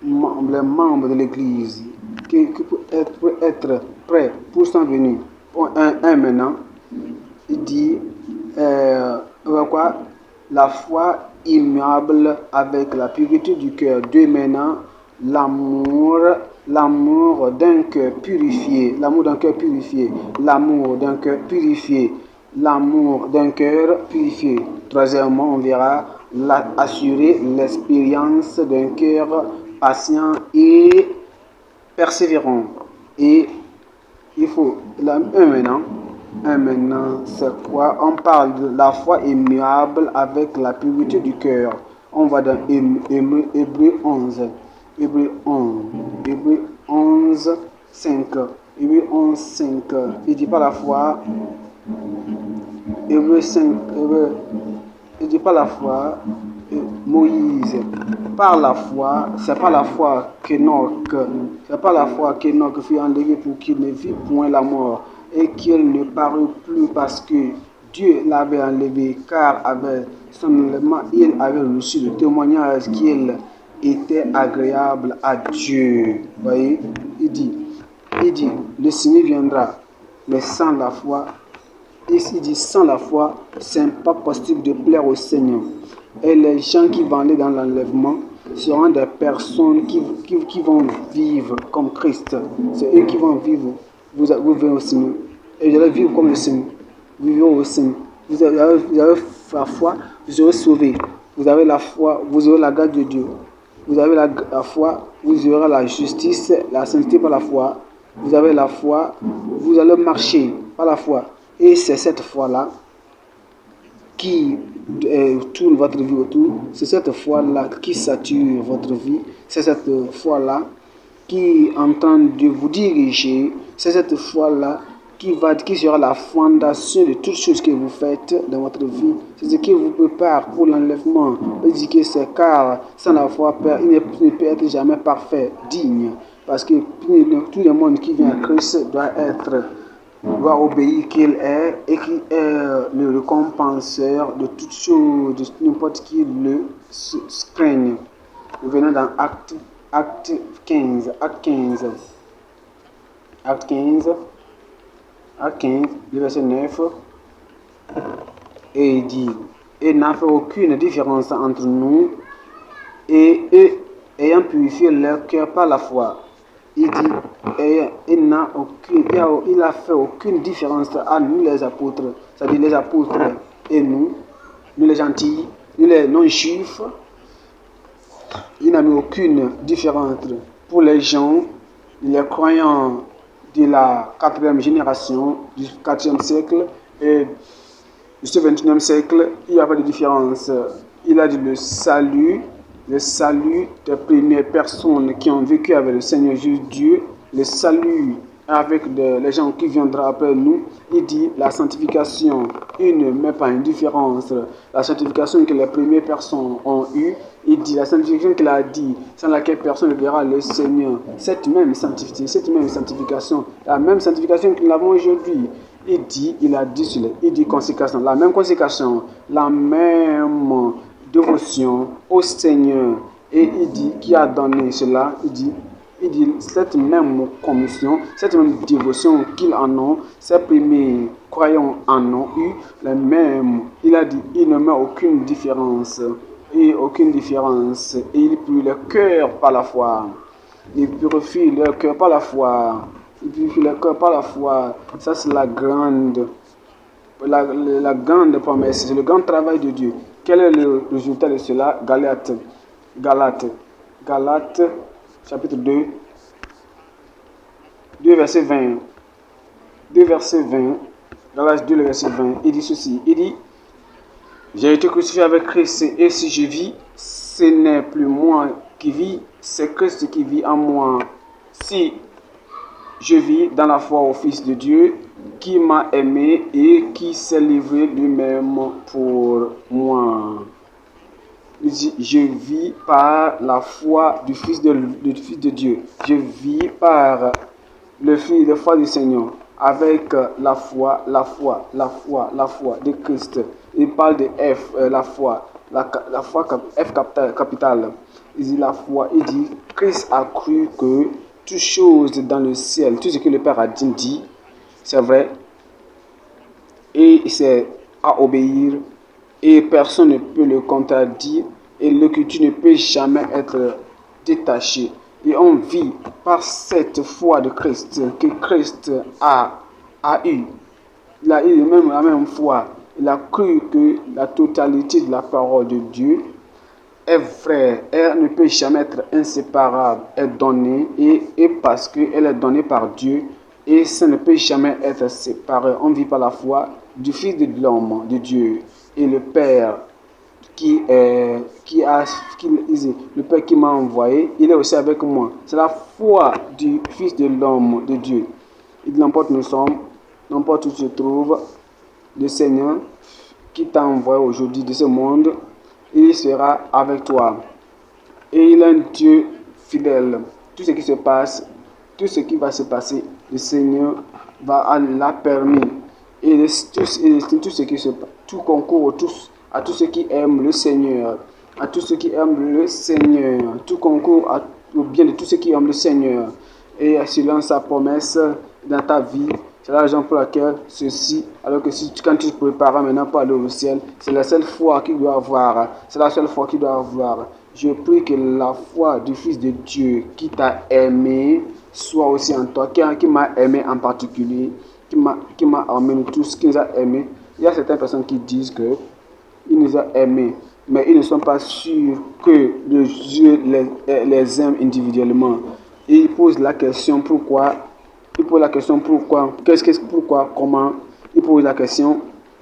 les membres de l'Église qui peut être prêts pour s'en venir? Maintenant, il dit la foi immuable avec la pureté du cœur. Deux, maintenant, l'amour d'un cœur purifié. L'amour d'un cœur purifié. L'amour d'un cœur purifié. L'amour d'un cœur purifié. Troisièmement, on verra assurer l'expérience d'un cœur patient et persévérant. Et il faut maintenant, c'est quoi? On parle de la foi immuable avec la pureté du cœur. On va dans Hébreux 11. Hébreux 11, 5. Hébreux 11, 5. Il dit pas la foi. Hébreux 5. Il dit pas la foi. Moïse. Par la foi, c'est pas la foi qu'Enoch. C'est pas la foi qu'Enoch fut enlevé pour qu'il ne vit point la mort et qu'il ne parut plus parce que Dieu l'avait enlevé, car avec son enlèvement, il avait reçu le témoignage qu'il était agréable à Dieu. Vous voyez, il dit, le Seigneur viendra, mais sans la foi, il dit, sans la foi, c'est pas possible de plaire au Seigneur. Et les gens qui vont aller dans l'enlèvement seront des personnes qui vont vivre comme Christ. C'est eux qui vont vivre. Vous venez au Seigneur. Et vous allez vivre comme le Seigneur. Vous vivez au Seigneur. Vous avez la foi, vous serez sauvés. Vous avez la foi, vous aurez la grâce de Dieu. Vous avez la foi, vous aurez la justice, la sainteté par la foi. Vous avez la foi, vous allez marcher par la foi. Et c'est cette foi-là qui tourne votre vie autour. C'est cette foi-là qui sature votre vie. C'est cette foi-là qui est en train de vous diriger. C'est cette foi-là qui sera la fondation de toutes choses que vous faites dans votre vie. C'est ce qui vous prépare pour l'enlèvement. Il dit que c'est car sans la foi, il ne peut être jamais parfait, digne. Parce que tout le monde qui vient à Christ doit obéir qu'il est et qui est le récompenseur de toutes choses, de n'importe qui le craigne. Nous venons dans Acte 15, le verset 9, et il dit, il n'a fait aucune différence entre nous et eux ayant purifié leur cœur par la foi. Il dit, il a fait aucune différence à nous les apôtres, c'est-à-dire les apôtres et nous les gentils, nous les non-juifs. Il n'a mis aucune différence pour les gens, les croyants de la 4e génération, du 4e siècle et du 21e siècle. Il n'y a pas de différence. Il a dit le salut des premières personnes qui ont vécu avec le Seigneur Jésus Dieu, le salut avec les gens qui viendront après nous. Il dit la sanctification, il ne met pas une différence. La sanctification que les premières personnes ont eue, il dit la sanctification qu'il a dit, sans laquelle personne ne verra le Seigneur. Cette même sanctification, la même sanctification que nous avons aujourd'hui. Il a dit consécration, la même consécration, la même dévotion au Seigneur. Et il dit qui a donné cela, il dit cette même commission, cette même dévotion qu'ils en ont, ces premiers croyants en ont eu, les mêmes. Il a dit, il ne met aucune différence. Et aucune différence. Et il purifie le cœur par la foi. Il purifie le cœur par la foi. Il purifie le cœur par la foi. Ça, c'est la grande promesse. C'est le grand travail de Dieu. Quel est le résultat de cela? Galates, chapitre 2, 2 verset 20. 2 verset 20. Galates 2, le verset 20. Il dit ceci. Il dit, j'ai été crucifié avec Christ, et si je vis, ce n'est plus moi qui vis, c'est Christ qui vit en moi. Si je vis dans la foi au Fils de Dieu, qui m'a aimé et qui s'est livré lui-même pour moi. Il dit, je vis par la foi du Fils de Dieu. Je vis par la foi du Seigneur, avec la foi de Christ. Il parle de la foi F capitale. Il dit la foi, il dit, Christ a cru que toutes choses dans le ciel, tout ce que le Père a dit, c'est vrai, et c'est à obéir, et personne ne peut le contredire, et l'écriture ne peut jamais être détachée. Et on vit par cette foi de Christ que Christ a eu. Il a eu même la même foi. Il a cru que la totalité de la parole de Dieu est vraie. Elle ne peut jamais être inséparable. Elle est donnée et parce qu'elle est donnée par Dieu, et ça ne peut jamais être séparé. On vit par la foi du Fils de l'homme, de Dieu, et le Père le Père qui m'a envoyé, il est aussi avec moi. C'est la foi du Fils de l'homme, de Dieu. Il n'importe où nous sommes, n'importe où tu te trouves, le Seigneur qui t'a envoyé aujourd'hui de ce monde, il sera avec toi. Et il est un Dieu fidèle. Tout ce qui se passe, tout ce qui va se passer, le Seigneur l'a permis. Et tout ce qui se passe, tout concourt à tous ceux qui aiment le Seigneur. À tous ceux qui aiment le Seigneur. Tout concourt au bien de tous ceux qui aiment le Seigneur. Et selon sa promesse dans ta vie, c'est la raison pour laquelle ceci, alors que quand tu te prépares maintenant pour aller au ciel, c'est la seule foi qu'il doit avoir. C'est la seule foi qu'il doit avoir. Je prie que la foi du Fils de Dieu qui t'a aimé soit aussi en toi, qui m'a aimé en particulier, qui m'a aimé nous tous, qui nous a aimés. Il y a certaines personnes qui disent que il nous a aimés, mais ils ne sont pas sûrs que le Dieu les aime individuellement. Et ils posent la question pourquoi. Ils posent la question pourquoi. Pourquoi, comment. Ils posent la question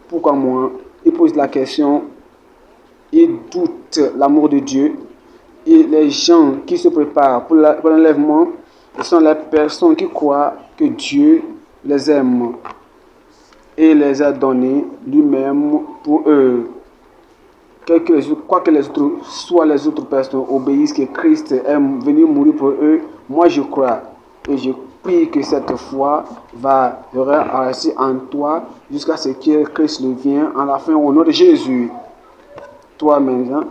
pourquoi moi. Ils posent la question, ils doutent l'amour de Dieu. Et les gens qui se préparent pour l'enlèvement, ce sont les personnes qui croient que Dieu les aime et les a donnés lui-même pour eux. Quoi que les autres personnes obéissent que Christ est venu mourir pour eux, moi je crois et je prie que cette foi va rester en toi jusqu'à ce que Christ vienne en la fin au nom de Jésus. Toi maintenant,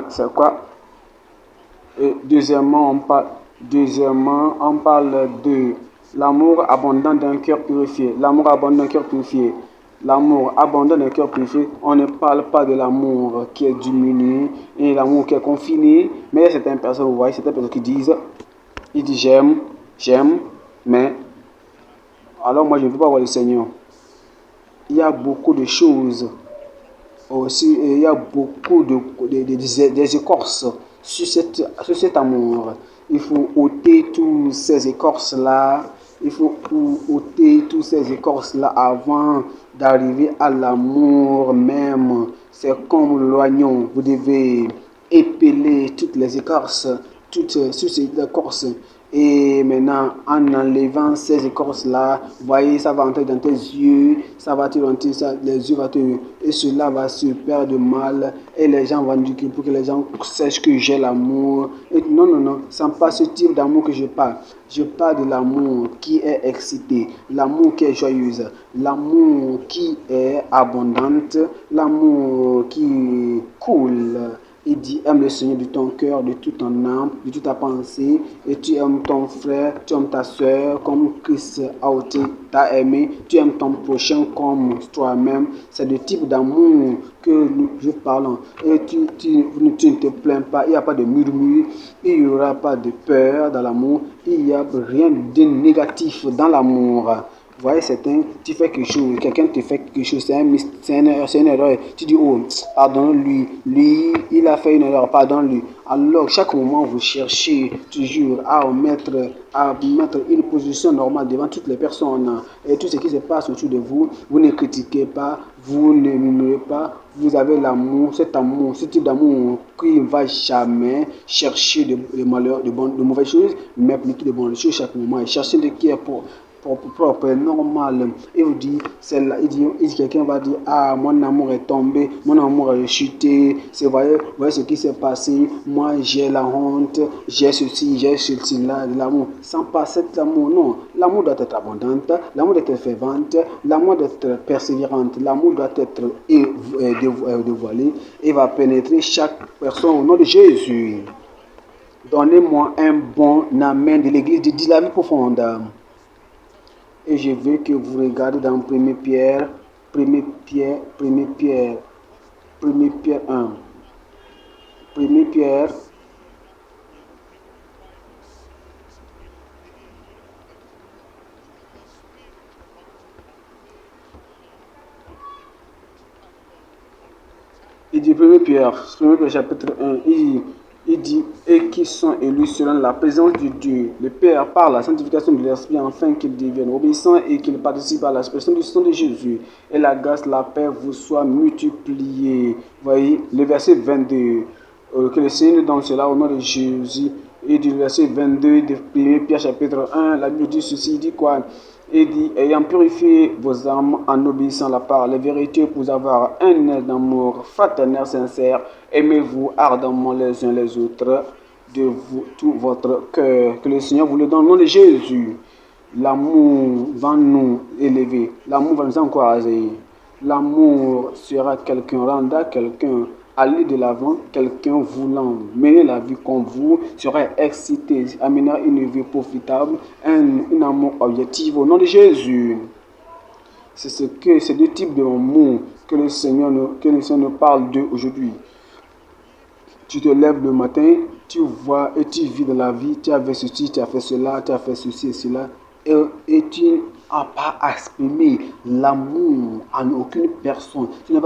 c'est quoi? Et deuxièmement, on parle de l'amour abondant d'un cœur purifié. L'amour abondant d'un cœur purifié. L'amour abondant d'un cœur purifié. On ne parle pas de l'amour qui est diminué et l'amour qui est confiné. Mais il y a certaines personnes, vous voyez, certaines personnes qui disent, j'aime, mais alors moi je ne veux pas voir le Seigneur. Il y a beaucoup de choses aussi, il y a beaucoup des écorces sur cet amour. Il faut ôter tous ces écorces-là. Il faut ôter tous ces écorces-là avant d'arriver à l'amour même. C'est comme l'oignon. Vous devez épeler toutes les écorces, toutes ces écorces. Et maintenant, en enlevant ces écorces-là, vous voyez, ça va entrer dans tes yeux, ça va te rentrer, les yeux vont te... Et cela va se perdre de mal. Et les gens vont dire que pour que les gens sachent que j'ai l'amour. Et non, non, non, ce n'est pas ce type d'amour que je parle. Je parle de l'amour qui est excité, l'amour qui est joyeuse, l'amour qui est abondante, l'amour qui coule. Il dit, aime le Seigneur de ton cœur, de toute ton âme, de toute ta pensée, et tu aimes ton frère, tu aimes ta soeur, comme Christ t'a aimé, tu aimes ton prochain comme toi-même. C'est le type d'amour que je parle. Et tu ne te plains pas, il n'y a pas de murmure, il n'y aura pas de peur dans l'amour, il n'y a rien de négatif dans l'amour. Vous voyez, tu fais quelque chose, quelqu'un te fait quelque chose, c'est une erreur. Tu dis, oh, pardonne-lui, il a fait une erreur, pardonne-lui. Alors, chaque moment, vous cherchez toujours à mettre une position normale devant toutes les personnes. Et tout ce qui se passe autour de vous, vous ne critiquez pas, vous ne murmurez pas, vous avez l'amour, ce type d'amour qui ne va jamais chercher de malheur, de mauvaises choses, mais plutôt de bonnes choses chaque moment. Et chercher de qui est propre, normal. Et vous dit, quelqu'un va dire, ah, mon amour est tombé, mon amour est chuté, voyez ce qui s'est passé, moi j'ai la honte, j'ai ceci, j'ai ceci là, l'amour. Sans passer de l'amour, non. L'amour doit être abondante, l'amour doit être fervente, l'amour doit être persévérante, l'amour doit être dévoilé et va pénétrer chaque personne au nom de Jésus. Donnez-moi un bon amen de l'église de la vie profonde. Et je veux que vous regardez dans 1 Pierre 1. 1 Pierre. Il dit 1 Pierre chapitre 1, il dit, et qui sont élus selon la présence de Dieu, le Père, par la sanctification de l'Esprit, afin qu'ils deviennent obéissants et qu'ils participent à l'expression du sang de Jésus. Et la grâce, la paix vous soit multipliée. Voyez, le verset 22, que le Seigneur nous donne cela au nom de Jésus. Et du verset 22 de 1 Pierre chapitre 1, la Bible dit ceci, il dit quoi? Il dit, ayant purifié vos âmes en obéissant à la parole, la vérité, pour avoir un amour fraternel sincère, aimez-vous ardemment les uns les autres de tout votre cœur. Que le Seigneur vous le donne au nom de Jésus. L'amour va nous élever, l'amour va nous encourager. L'amour sera quelqu'un, rendra quelqu'un aller de l'avant, quelqu'un voulant mener la vie comme vous sera excité, amènera une vie profitable, un amour objectif au nom de Jésus. C'est deux types de mots que le Seigneur nous parle d'eux aujourd'hui. Tu te lèves le matin, tu vois et tu vis dans la vie, tu as fait ceci, tu as fait cela, tu as fait ceci et cela, et tu n'as pas exprimé l'amour en aucune personne. Tu n'as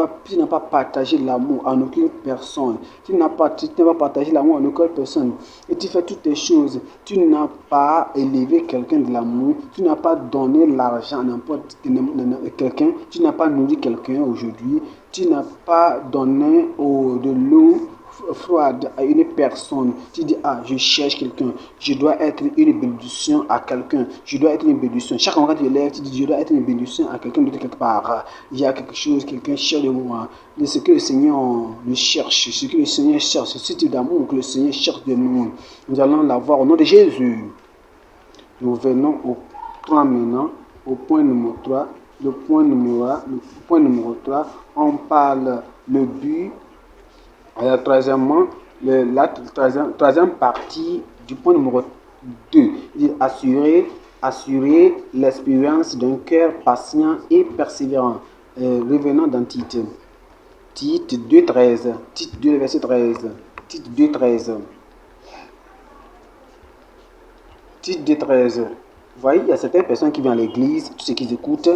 pas partagé l'amour en aucune personne. Tu n'as pas partagé l'amour en aucune personne. Et tu fais toutes tes choses. Tu n'as pas élevé quelqu'un de l'amour. Tu n'as pas donné l'argent à n'importe quelqu'un. Tu n'as pas nourri quelqu'un aujourd'hui. Tu n'as pas donné de l'eau froide à une personne. Tu dis, ah, je cherche quelqu'un, je dois être une bénédiction à quelqu'un, je dois être une bénédiction. Chaque fois que tu lèves, tu dis, je dois être une bénédiction à quelqu'un de quelque part. Il y a quelque chose, quelqu'un cherche de moi. De ce que le Seigneur le cherche, ce que le Seigneur cherche, ce type d'amour que le Seigneur cherche de nous. Nous allons l'avoir au nom de Jésus. Nous venons au point maintenant, au point numéro 3. Le point numéro 3, on parle le but. Troisièmement, la troisième partie du point numéro 2, assurer l'expérience d'un cœur patient et persévérant. Revenons dans Tite. Tite 2.13. Tite 2, verset 13. Tite 2.13. Tite 2.13. Vous voyez, il y a certaines personnes qui viennent à l'église, tous ceux qui écoutent,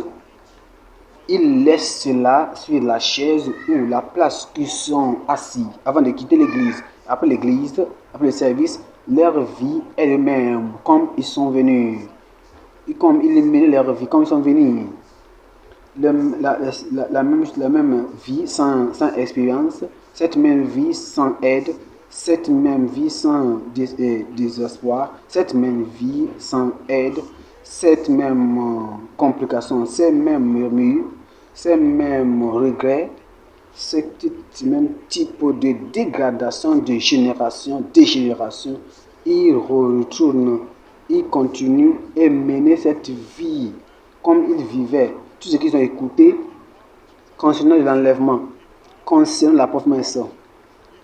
ils laissent cela sur la chaise ou la place qu'ils sont assis avant de quitter l'église. Après le service, leur vie est la même comme ils sont venus. Et comme ils mènent leur vie, comme ils sont venus. La même vie sans expérience, cette même vie sans aide, cette même vie sans désespoir, cette même vie sans aide, cette même complication, ces mêmes murmures, ces mêmes regrets, ce même type de dégradation de génération en génération, ils retournent, ils continuent et mener cette vie comme ils vivaient. Tout ce qu'ils ont écouté concernant l'enlèvement, concernant la promesse,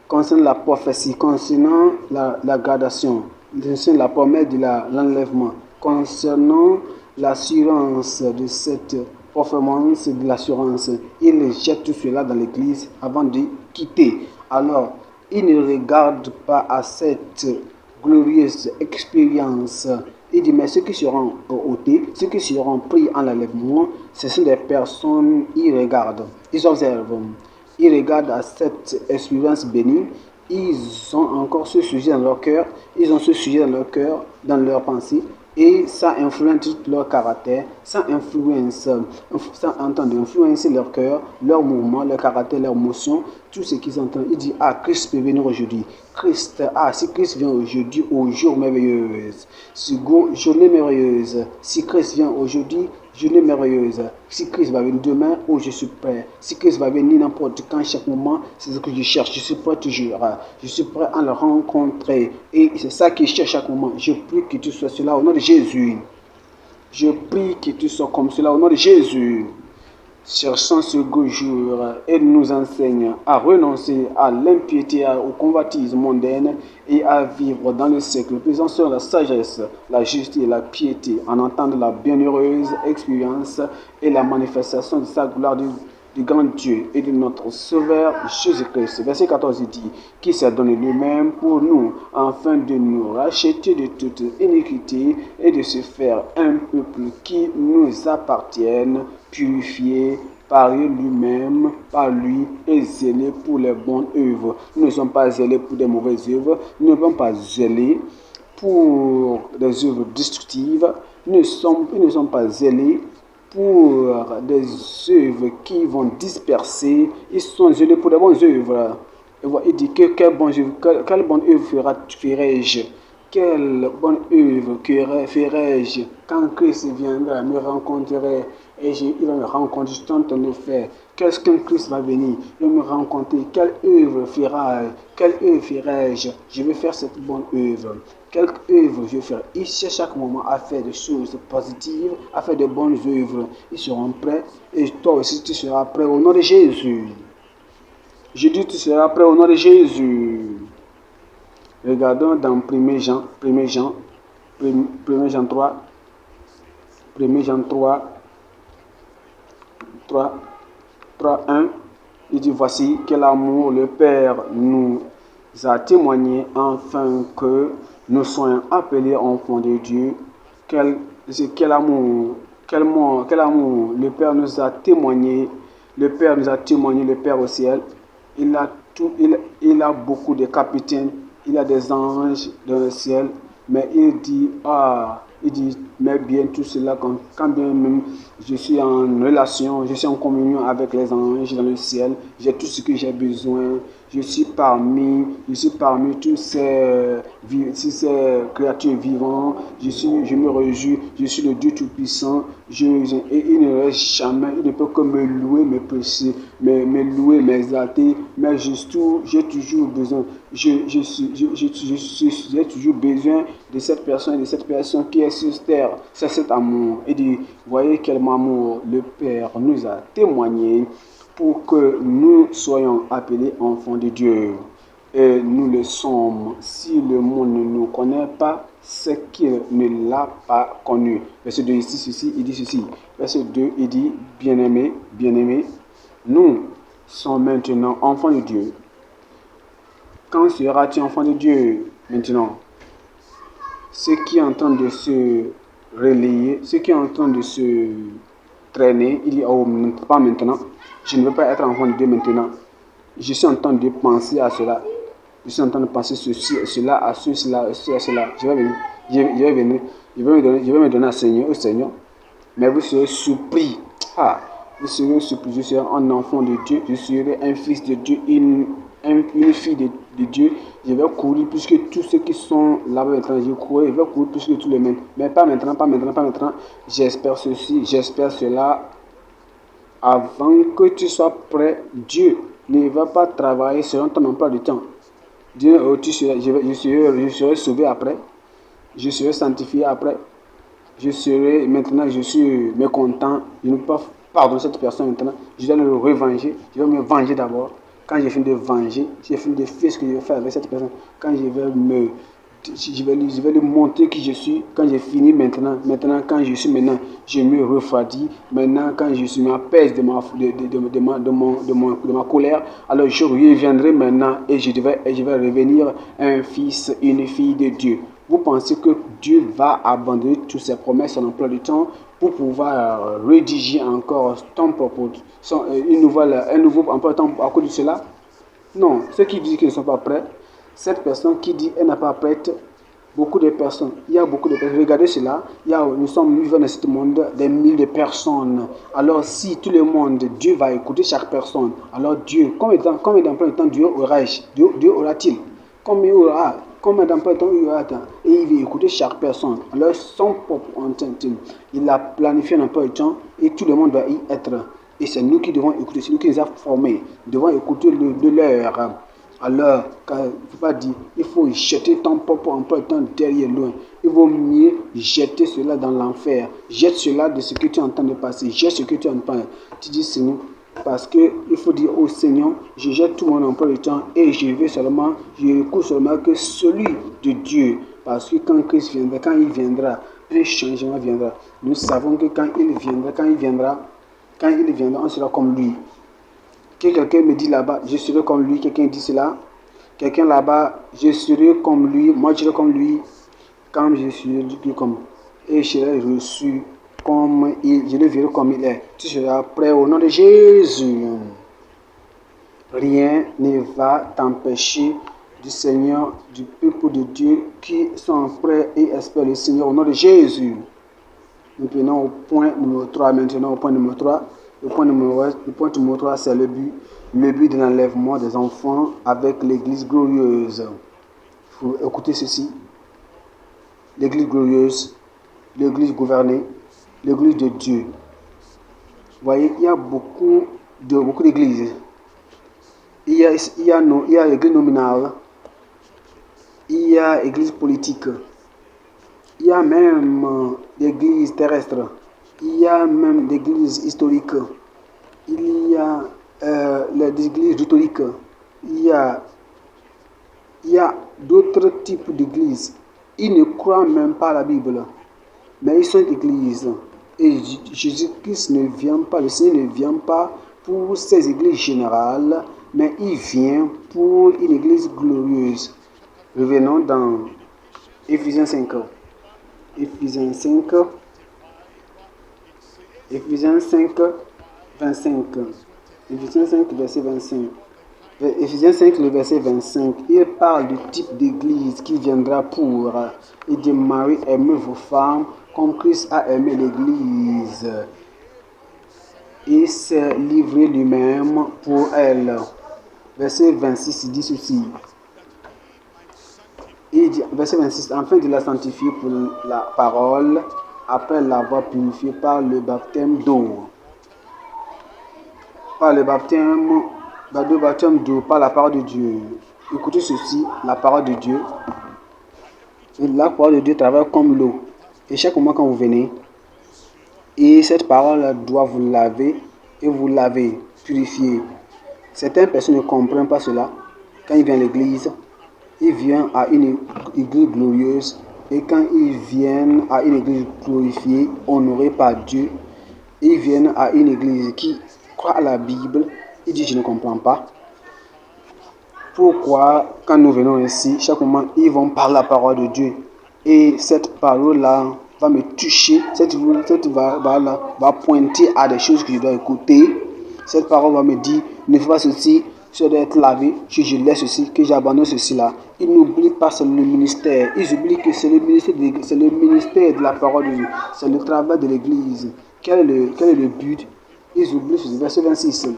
concernant la prophétie, concernant la gradation, concernant la promesse de l'enlèvement, concernant l'assurance de cette performance, de l'assurance, il jette tout cela dans l'église avant de quitter. Alors, il ne regarde pas à cette glorieuse expérience. Il dit, mais ceux qui seront ôtés, ceux qui seront pris en enlèvement, ce sont des personnes, ils regardent, ils observent. Ils regardent à cette expérience bénie, ils ont encore ce sujet dans leur cœur, ils ont ce sujet dans leur cœur, dans leur pensée, et ça influence tout leur caractère, ça entend influencer leur cœur, leur mouvement, leur caractère, leur émotion, tout ce qu'ils entendent. Il dit, ah, Christ peut venir aujourd'hui. Si Christ vient aujourd'hui, au jour merveilleux, journée merveilleuse, si Christ vient aujourd'hui, journée merveilleuse. Si Christ va venir demain, oh, je suis prêt. Si Christ va venir n'importe quand, chaque moment, c'est ce que je cherche. Je suis prêt toujours. Je suis prêt à le rencontrer. Et c'est ça que je cherche chaque moment. Je prie que tu sois cela au nom de Jésus. Je prie que tu sois comme cela au nom de Jésus. Cherchant ce beau jour, elle nous enseigne à renoncer à l'impiété, au convoitise mondaine et à vivre dans le siècle, présent sur la sagesse, la justice et la piété, en entendant la bienheureuse expérience et la manifestation de sa gloire du grand Dieu et de notre Sauveur Jésus-Christ. Verset 14 dit, qui s'est donné lui-même pour nous, afin de nous racheter de toute iniquité et de se faire un peuple qui nous appartienne, purifié par lui-même, par lui, et zélé pour les bonnes œuvres. Nous ne sommes pas zélés pour des mauvaises œuvres, nous ne sommes pas zélés pour des œuvres destructives, nous ne sommes pas zélés pour des œuvres qui vont disperser, ils sont zélés pour des bonnes œuvres. Il dit que quelle bonne œuvre ferai-je? Quelle bonne œuvre ferai-je quand Christ viendra me rencontrer et il va me rencontrer, je suis en train de faire. Qu'est-ce qu'un Christ va venir? Il va me rencontrer. Quelle œuvre ferai-je? Je vais faire cette bonne œuvre. Quelle œuvre je vais faire? Ils cherchent chaque moment à faire des choses positives, à faire de bonnes œuvres. Ils seront prêts et toi aussi tu seras prêt au nom de Jésus. Je dis tu seras prêt au nom de Jésus. Regardons dans 1 Jean 3, 1, il dit, voici quel amour le Père nous a témoigné afin que nous soyons appelés enfants de Dieu. Quel amour le Père nous a témoigné, le Père au ciel. Il a beaucoup de capitaines, il a des anges dans le ciel, mais il dit, mais bien tout cela, quand bien même je suis en relation, je suis en communion avec les anges dans le ciel, j'ai tout ce que j'ai besoin, je suis parmi toutes ces créatures vivantes, je me réjouis, je suis le Dieu Tout-Puissant, et il ne reste jamais, il ne peut que me louer, me louer, m'exalter, mais j'ai toujours besoin, j'ai toujours besoin de cette personne qui est sur terre. C'est cet amour. Et dit, voyez quel amour le Père nous a témoigné pour que nous soyons appelés enfants de Dieu. Et nous le sommes. Si le monde ne nous connaît pas, c'est qu'il ne l'a pas connu. Verset 2 ici, il dit ceci. Verset 2, il dit, bien-aimés, nous sommes maintenant enfants de Dieu. Quand seras-tu enfant de Dieu maintenant? Ceux qui sont en train de se relayer, ceux qui sont en train de se traîner, il dit, oh, pas maintenant. Je ne veux pas être enfant de Dieu maintenant. Je suis en train de penser à cela. Je suis en train de penser ceci, cela, à cela. Je vais venir. Je vais me donner au Seigneur. Mais vous serez surpris. Vous serez surpris. Je serai un enfant de Dieu. Je serai un fils de Dieu, une fille de Dieu, je vais courir plus que tous ceux qui sont là-bas maintenant. Je vais courir plus que tous les mêmes. Mais pas maintenant, pas maintenant, pas maintenant. J'espère ceci, j'espère cela. Avant que tu sois prêt, Dieu ne va pas travailler selon ton emploi du temps. Dieu, je serai sauvé après. Je serai sanctifié après. Je suis mécontent. Je ne peux pas pardonner cette personne maintenant. Je dois le revenger. Je vais me venger d'abord. Quand j'ai fini de venger, j'ai fini de faire ce que je vais faire avec cette personne. Quand je vais lui montrer qui je suis. Quand j'ai fini maintenant, quand je suis maintenant, je me refroidis. Maintenant, quand je suis m'apaise de ma colère, alors je reviendrai maintenant et je vais revenir un fils, une fille de Dieu. Vous pensez que Dieu va abandonner toutes ses promesses, son emploi du temps, pour pouvoir rédiger encore ton propos, un nouveau emploi du temps à cause de cela? Non, ceux qui disent qu'ils ne sont pas prêts, cette personne qui dit qu'elle n'est pas prête, beaucoup de personnes, il y a beaucoup de personnes, regardez cela, nous vivons dans ce monde des milliers de personnes. Alors si tout le monde, Dieu va écouter chaque personne, alors Dieu, combien d'emplois de temps Dieu aura-t-il? Combien d'emplois de temps il aura-t-il? Et il va écouter chaque personne. Alors son propre entendement, il a planifié un emploi de temps et tout le monde doit y être. Et c'est nous qui devons écouter, c'est nous qui les avons formés. Nous devons écouter de leur. Alors, il ne faut pas dire, il faut jeter ton propre emploi de temps derrière loin. Il vaut mieux jeter cela dans l'enfer. Jette cela de ce que tu es en train de passer. Jette ce que tu es en train de passer. Tu dis, Seigneur, parce qu'il faut dire au Seigneur, je jette tout mon emploi de temps et je écoute seulement que celui de Dieu. Parce que quand il viendra, un changement viendra. Nous savons que quand il viendra, on sera comme lui. Que quelqu'un me dit là-bas, je serai comme lui. Quelqu'un dit cela. Quelqu'un là-bas, je serai comme lui. Moi, je serai comme lui. Quand je suis comme. Et je serai reçu comme il. Je le verrai comme il est. Tu seras prêt au nom de Jésus. Rien ne va t'empêcher du Seigneur, du peuple de Dieu qui sont prêts et espèrent le Seigneur au nom de Jésus. Nous prenons au point numéro 3 maintenant, au point numéro 3. Le point numéro 3, c'est le but de l'enlèvement des enfants avec l'église glorieuse. Il faut écouter ceci. L'église glorieuse, l'église gouvernée, l'église de Dieu. Vous voyez, il y a beaucoup d'églises. Il y a l'église nominale, il y a l'église politique, il y a même l'église terrestre. Il y a même des églises historiques, il y a les églises rhétoriques, il y a d'autres types d'églises. Ils ne croient même pas à la Bible, mais ils sont églises. Et Jésus-Christ ne vient pas, le Seigneur ne vient pas pour ces églises générales, mais il vient pour une église glorieuse. Revenons dans Éphésiens 5. Éphésiens 5, Éphésiens 5, verset 25. Éphésiens 5, le verset 25. Il parle du type d'église qui viendra pour. Il dit, Marie, aimez vos femmes comme Christ a aimé l'église. Il s'est livré lui-même pour elle. Verset 26, il dit ceci. Il dit, verset 26, afin de la sanctifier pour la parole, après l'avoir purifiée par le baptême d'eau. Par le baptême d'eau, par la parole de Dieu. Écoutez ceci, la parole de Dieu. La parole de Dieu travaille comme l'eau. Et chaque moment quand vous venez, et cette parole doit vous laver, et vous laver, purifier. Certaines personnes ne comprennent pas cela. Quand ils viennent à l'église, ils viennent à une église glorieuse. Et quand ils viennent à une église glorifiée, honorée par Dieu, ils viennent à une église qui croit à la Bible. Ils disent, je ne comprends pas. Pourquoi, quand nous venons ici, chaque moment, ils vont parler la parole de Dieu. Et cette parole-là va me toucher. Cette parole-là va pointer à des choses que je dois écouter. Cette parole va me dire, ne fais pas ceci, je dois être lavé, je laisse ceci, que j'abandonne ceci-là. Ils n'oublient pas c'est le ministère. Ils oublient que c'est le ministère de la parole de Dieu. C'est le travail de l'église. Quel est le but? Ils oublient ce verset 26.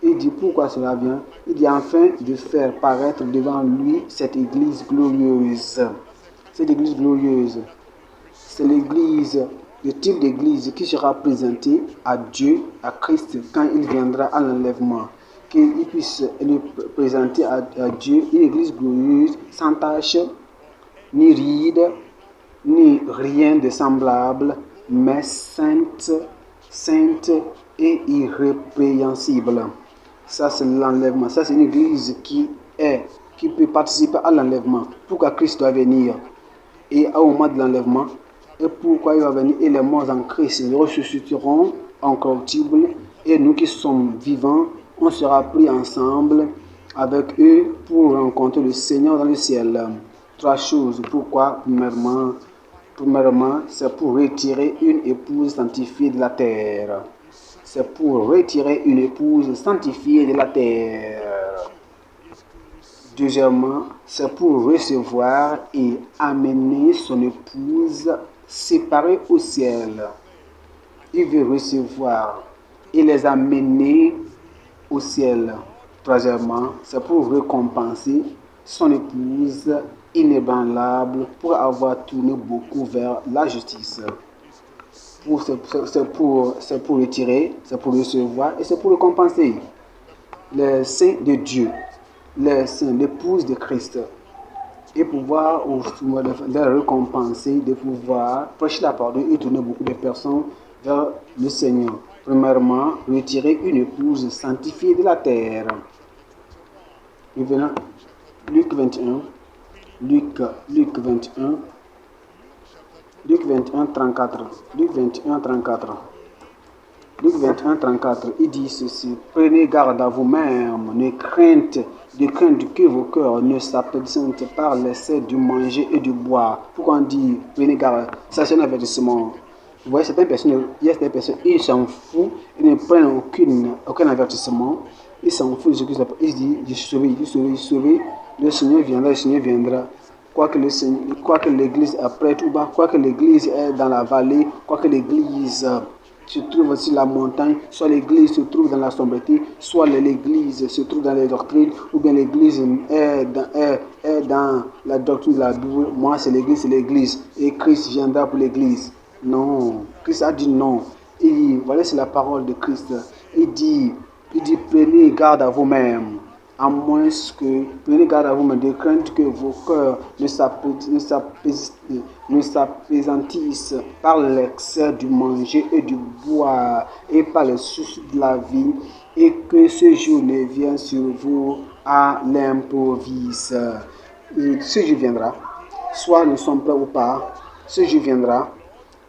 Il dit pourquoi cela vient. Il dit afin de faire paraître devant lui cette église glorieuse. Cette église glorieuse, c'est l'église, le type d'église qui sera présentée à Dieu, à Christ, quand il viendra à l'enlèvement. Qu'il puisse le présenter à Dieu une église glorieuse, sans tache, ni ride, ni rien de semblable, mais sainte et irrépréhensible. Ça, c'est l'enlèvement. Ça, c'est une église qui peut participer à l'enlèvement. Pourquoi Christ doit venir et au moment de l'enlèvement, et pourquoi il va venir, et les morts en Christ ressusciteront incorruptibles, et nous qui sommes vivants, on sera pris ensemble avec eux pour rencontrer le Seigneur dans le ciel. 3 choses. Pourquoi? Premièrement, c'est pour retirer une épouse sanctifiée de la terre. C'est pour retirer une épouse sanctifiée de la terre. Deuxièmement, c'est pour recevoir et amener son épouse séparée au ciel. Il veut recevoir et les amener au ciel. Troisièmement, c'est pour récompenser son épouse inébranlable pour avoir tourné beaucoup vers la justice. C'est pour retirer, c'est pour recevoir et c'est pour récompenser les saints de Dieu, les saints, l'épouse de Christ, et pouvoir les récompenser, de pouvoir prêcher la parole et tourner beaucoup de personnes vers le Seigneur. Premièrement, retirer une épouse sanctifiée de la terre. Et venons, Luc 21, 34. Luc 21, 34, il dit ceci: prenez garde à vous-même, ne craignez que vos cœurs ne s'appellissent par l'excès du manger et du boire. Pourquoi on dit prenez garde? Ça, c'est un avertissement. Vous voyez, certaines personnes, il y a certaines personnes, ils s'en foutent, ils ne prennent aucun avertissement, ils s'en foutent de ce qu'ils appellent. Ils disent, je suis sauvé, le Seigneur viendra. Quoi que l'église est prête ou bas, quoi que l'église est dans la vallée, quoi que l'église se trouve sur la montagne, soit l'église se trouve dans la sombreté, soit l'église se trouve dans les doctrines, ou bien l'église est dans la doctrine de la Bible. Moi, c'est l'église, et Christ viendra pour l'église. Non, Christ a dit non. Il dit, voilà, c'est la parole de Christ. Il dit, prenez garde à vous-même. À moins que, prenez garde à vous-même, de crainte que vos cœurs ne s'appesantissent par l'excès du manger et du boire, et par les soucis de la vie, et que ce jour ne vienne sur vous à l'improviste. Ce jour viendra, soit nous sommes prêts ou pas, ce jour viendra.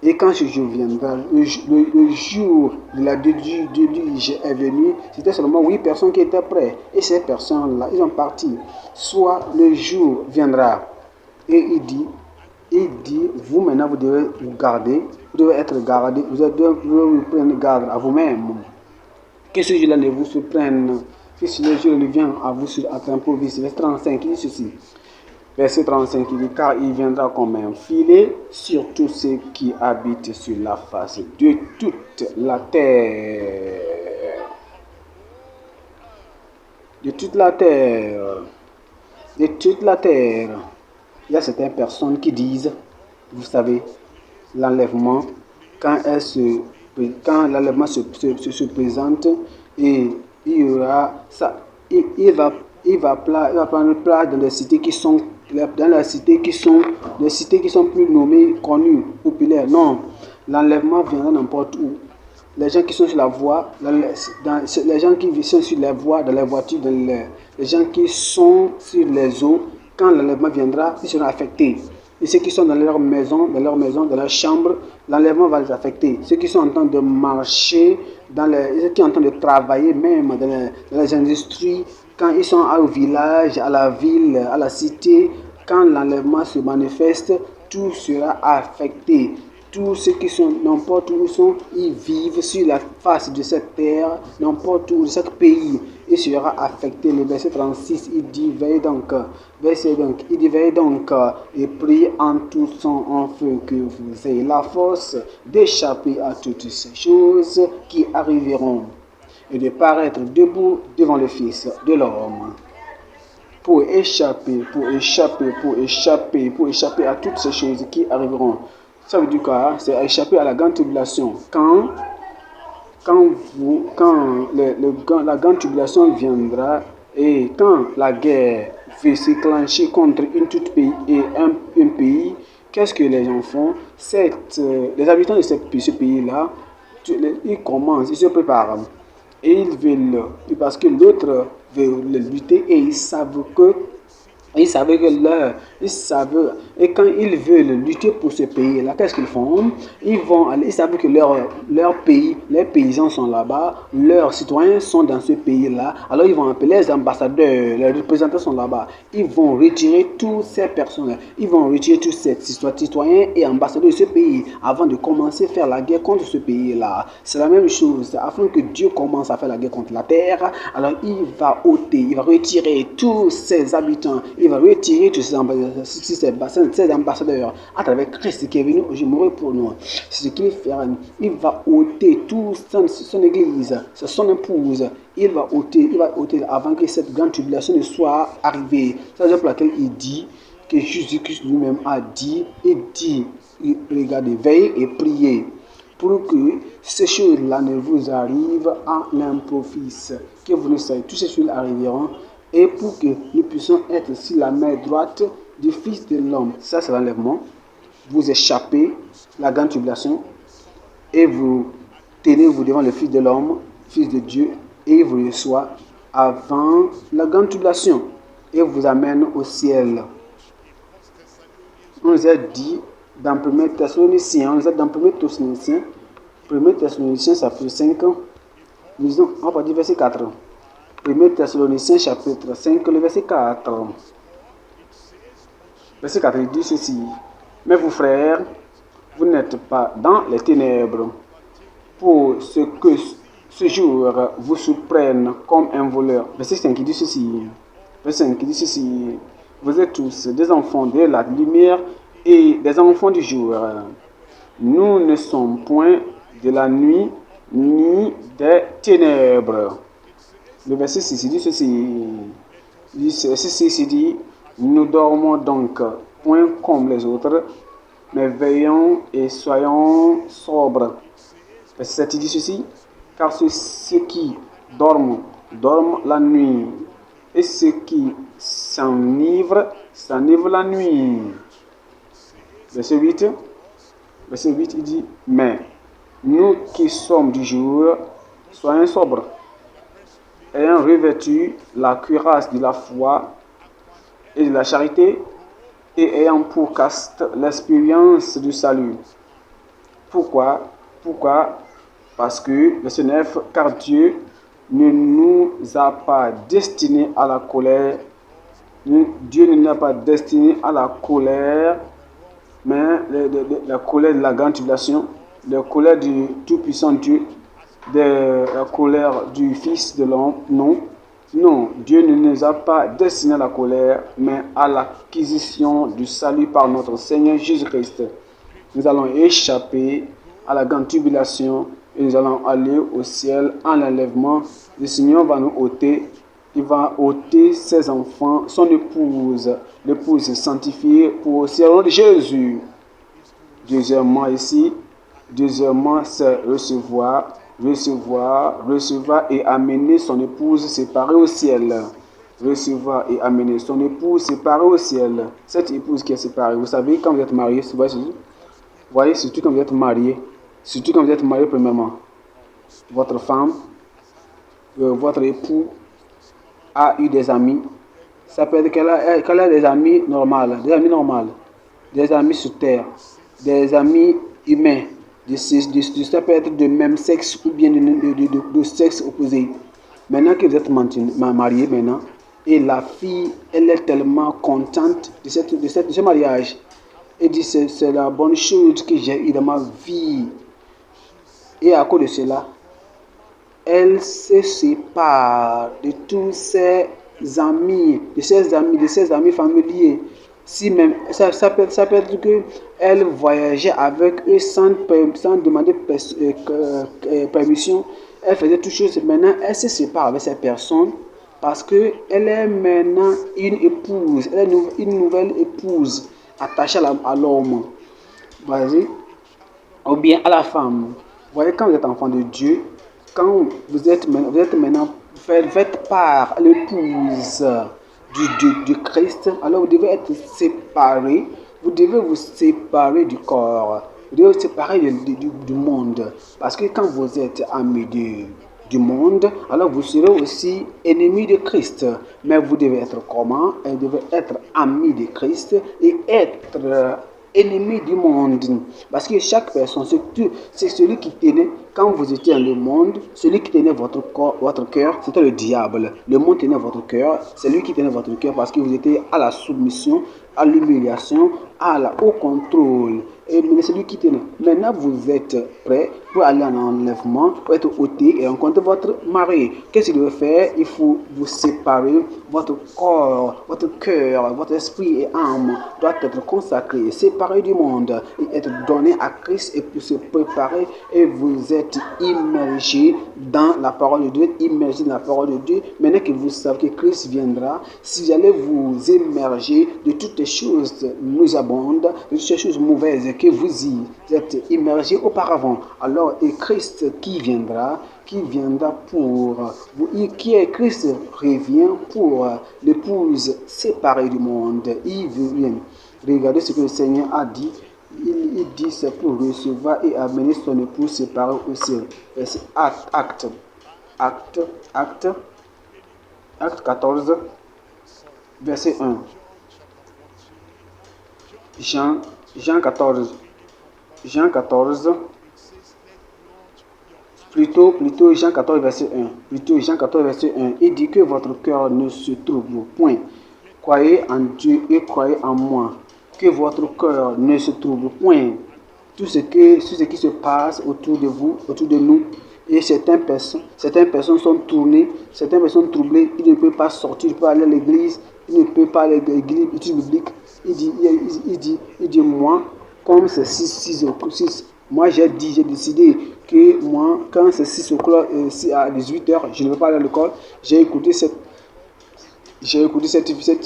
Et quand ce jour viendra, le jour de la déluge est venu, c'était seulement 8 personnes qui étaient prêtes. Et ces personnes-là, ils sont partis. Soit le jour viendra, et il dit, vous maintenant, vous devez vous garder, vous devez être gardés, vous devez vous prendre garde à vous-même. Que ce jour-là ne vous surprenne, que si le jour ne vient à vous à l'improviste. Verset 35, il dit ceci. Verset 35, il dit, car il viendra comme un filet sur tous ceux qui habitent sur la face de toute la terre. De toute la terre. De toute la terre. Il y a certaines personnes qui disent, vous savez, l'enlèvement, quand l'enlèvement se présente, et il y aura ça, il va prendre place dans les cités qui sont plus nommées, connues, populaires. Non, l'enlèvement viendra n'importe où. Les gens qui sont sur la voie, les gens qui sont sur les voies, dans les voitures, les gens qui sont sur les eaux, quand l'enlèvement viendra, ils seront affectés. Et ceux qui sont dans leur maison, dans leur chambre, l'enlèvement va les affecter. Ceux qui sont en train de marcher, ceux qui sont en train de travailler même dans les industries, quand ils sont au village, à la ville, à la cité, quand l'enlèvement se manifeste, tout sera affecté. Tous ceux qui sont, n'importe où ils sont, ils vivent sur la face de cette terre, n'importe où, de chaque pays, il sera affecté. Le verset 36, il dit, veillez donc, et priez en tout temps en feu que vous ayez la force d'échapper à toutes ces choses qui arriveront. et de paraître debout devant le Fils de l'homme pour échapper à toutes ces choses qui arriveront. Ça veut dire quoi? C'est échapper à la grande tribulation. La grande tribulation viendra et quand la guerre va s'éclencher contre un pays, qu'est-ce que les gens font? Les habitants de ce pays-là, ils se préparent. Et ils veulent, parce que l'autre veut lutter et ils savent, et quand ils veulent lutter pour ce pays-là, qu'est-ce qu'ils font? Ils savent que leur pays, les paysans sont là-bas, leurs citoyens sont dans ce pays-là, alors ils vont appeler les ambassadeurs, les représentants sont là-bas, ils vont retirer toutes ces personnes, ils vont retirer tous ces citoyens et ambassadeurs de ce pays avant de commencer à faire la guerre contre ce pays-là. C'est la même chose, afin que Dieu commence à faire la guerre contre la terre, alors il va retirer tous ses habitants, il va retirer tous ces ambassadeurs à travers Christ qui est venu mourir pour nous. C'est ce qu'il fera. Il va ôter toute son église, son épouse. Il va ôter avant que cette grande tribulation ne soit arrivée. C'est la raison pour laquelle il dit que Jésus-Christ lui-même a dit, regardez, veillez et priez pour que ces choses-là ne vous arrivent à l'improviste, que vous ne savez, toutes ces choses arriveront, et pour que nous puissions être sur la main droite du Fils de l'homme. Ça, c'est l'enlèvement. Vous échappez la grande tribulation et vous tenez-vous devant le Fils de l'homme, Fils de Dieu, et il vous reçoit avant la grande tribulation et vous amène au ciel. On nous a dit dans 1 Thessaloniciens, chapitre 5, lisons, on va dire verset 4. 1 Thessaloniciens chapitre 5, le verset 4. Verset 4, il dit ceci. Mais vous frères, vous n'êtes pas dans les ténèbres, pour ce que ce jour vous surprenne comme un voleur. Verset 5, il dit ceci. Verset 5, il dit ceci. Vous êtes tous des enfants de la lumière et des enfants du jour. Nous ne sommes point de la nuit ni des ténèbres. Le verset 6 dit ceci. Verset 6 dit, nous dormons donc point comme les autres, mais veillons et soyons sobres. Verset 7 dit ceci, car ceux qui dorment la nuit, et ceux qui s'enivrent la nuit. Verset 8, il dit, mais nous qui sommes du jour, soyons sobres, ayant revêtu la cuirasse de la foi et de la charité, et ayant pour casque l'expérience du salut. Pourquoi? Parce que, verset 9, car Dieu ne nous a pas destinés à la colère. Dieu ne nous a pas destinés à la colère, mais la colère de la grande tribulation, la colère du tout-puissant Dieu, la colère du Fils de l'homme. Non, Dieu ne nous a pas destinés à la colère, mais à l'acquisition du salut par notre Seigneur Jésus-Christ. Nous allons échapper à la grande tribulation et nous allons aller au ciel en l'enlèvement. Le Seigneur va nous ôter. Il va ôter ses enfants, son épouse, l'épouse sanctifiée pour au ciel de Jésus. Deuxièmement, c'est recevoir et amener son épouse séparée au ciel. Recevoir et amener son épouse séparée au ciel. Cette épouse qui est séparée, vous savez, quand vous êtes marié, vous voyez, surtout quand vous êtes marié, premièrement, votre femme, votre époux a eu des amis. Ça peut être qu'elle a des amis normaux, des amis sur terre, des amis humains. Ça peut être de même sexe ou bien de sexe opposé. Maintenant que vous êtes marié maintenant, et la fille, elle est tellement contente de ce mariage. Elle dit, c'est la bonne chose que j'ai eue dans ma vie. Et à cause de cela, elle se sépare de tous ses amis, de ses amis familiers. Si même, ça peut être qu'elle voyageait avec eux sans demander permission. elle faisait toutes choses. Maintenant, elle se sépare avec cette personne parce qu'elle est maintenant une épouse, elle est une nouvelle épouse attachée à l'homme. Vas-y. Ou bien à la femme. Vous voyez, quand vous êtes enfant de Dieu, quand vous êtes maintenant, faites part à l'épouse du Christ, alors vous devez être séparés, vous devez vous séparer du corps, vous devez vous séparer du monde. Parce que quand vous êtes amis du monde, alors vous serez aussi ennemis de Christ. Mais vous devez être comment? Vous devez être amis de Christ et être ennemi du monde. Parce que chaque personne, c'est celui qui tenait, quand vous étiez dans le monde, celui qui tenait votre corps, votre cœur, c'était le diable. Le monde tenait votre cœur, c'est lui qui tenait votre cœur parce que vous étiez à la soumission, à l'humiliation, au contrôle. Et c'est lui qui tenait. Maintenant, vous êtes prêt pour aller en enlèvement, pour être ôté et rencontrer votre mari. Qu'est-ce qu'il doit faire? Il faut vous séparer. Votre corps, votre cœur, votre esprit et âme doivent être consacrés, séparés du monde et être donnés à Christ et pour se préparer. Et vous êtes immergés dans la parole de Dieu, immergés dans la parole de Dieu. Maintenant que vous savez que Christ viendra, si vous allez vous immerger de toutes les choses nauséabondes, de toutes les choses mauvaises que vous y êtes immergés auparavant, alors et Christ qui viendra pour vous, qui est Christ revient pour l'épouse séparée du monde. Il vient. Regardez ce que le Seigneur a dit. Il dit c'est pour recevoir et amener son épouse séparée au ciel. C'est acte 14, verset 1. Jean 14. Jean 14. Plutôt Jean 14, verset 1. Plutôt Jean 14, verset 1. Il dit que votre cœur ne se trouble point. Croyez en Dieu et croyez en moi. Que votre cœur ne se trouble point. Tout ce qui se passe autour de vous, autour de nous, et certaines personnes sont tournées, certaines personnes troublées, ils ne peuvent pas sortir, ils ne peuvent pas aller à l'église, ils ne peuvent pas aller à l'église biblique. Il dit, moi, comme c'est 6, moi j'ai décidé que moi, quand c'est 6 o'clock, à 18h, je ne vais pas aller à l'école. J'ai écouté cette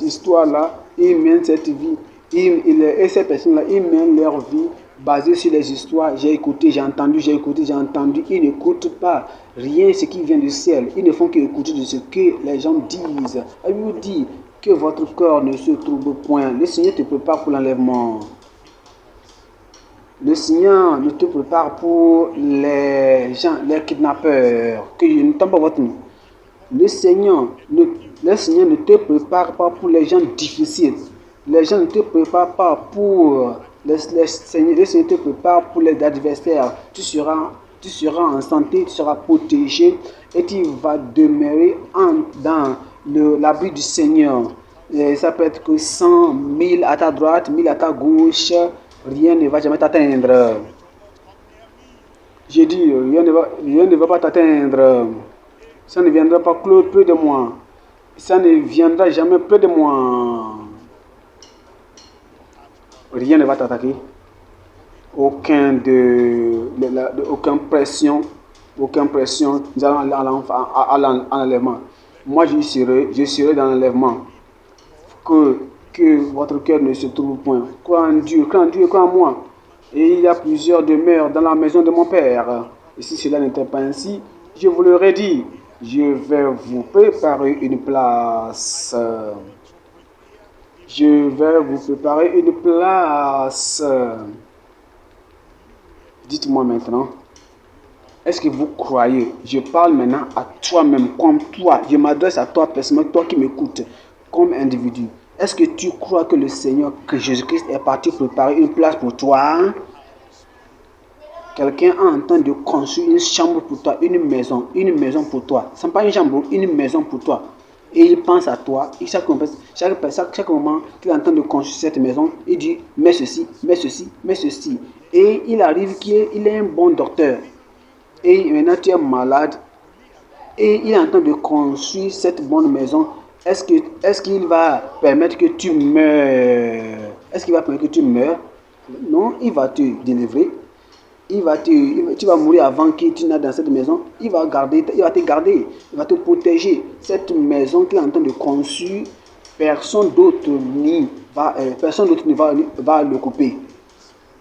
histoire-là, ils mènent cette vie, et ces personnes-là, ils mènent leur vie basée sur les histoires. J'ai écouté, j'ai entendu, ils n'écoutent pas rien ce qui vient du ciel. Ils ne font qu'écouter de ce que les gens disent. Elle vous dit que votre cœur ne se trouble point. Le Seigneur te prépare pour l'enlèvement. Le Seigneur ne te prépare pour les gens, les kidnappeurs, que je ne t'entends pas votre nom. Le Seigneur ne te prépare pas pour les gens difficiles. Les gens ne te préparent pas pour le Seigneur te prépare pour les adversaires. Tu seras en santé, tu seras protégé et tu vas demeurer dans l'abri du Seigneur. Et ça peut être que 100, 1000 à ta droite, 1000 à ta gauche, rien ne va jamais t'atteindre. J'ai dit, rien ne va pas t'atteindre. Ça ne viendra pas près de moi. Ça ne viendra jamais près de moi. Rien ne va t'attaquer. Aucune pression. Nous allons à l'enlèvement. Moi, je serai dans l'enlèvement. Que votre cœur ne se trouve point. Crois en Dieu, crois en moi. Et il y a plusieurs demeures dans la maison de mon Père. Et si cela n'était pas ainsi, je vous l'aurais dit. Je vais vous préparer une place. Je vais vous préparer une place. Dites-moi maintenant, est-ce que vous croyez? Je parle maintenant à toi-même, comme toi. Je m'adresse à toi personnellement, toi qui m'écoutes, comme individu. Est-ce que tu crois que le Seigneur, que Jésus-Christ est parti préparer une place pour toi? Quelqu'un est en train de construire une chambre pour toi, une maison pour toi. Ce n'est pas une chambre, une maison pour toi. Et il pense à toi. Et chaque moment qu'il est en train de construire cette maison, il dit, mets ceci. Et il arrive qu'il est un bon docteur. Et maintenant tu es malade. Et il est en train de construire cette bonne maison. Est-ce qu'il va permettre que tu meurs? Non, il va te délivrer. tu vas mourir avant que tu n'as dans cette maison. Il va te garder, il va te protéger. Cette maison qu'il est en train de construire, personne d'autre va le couper.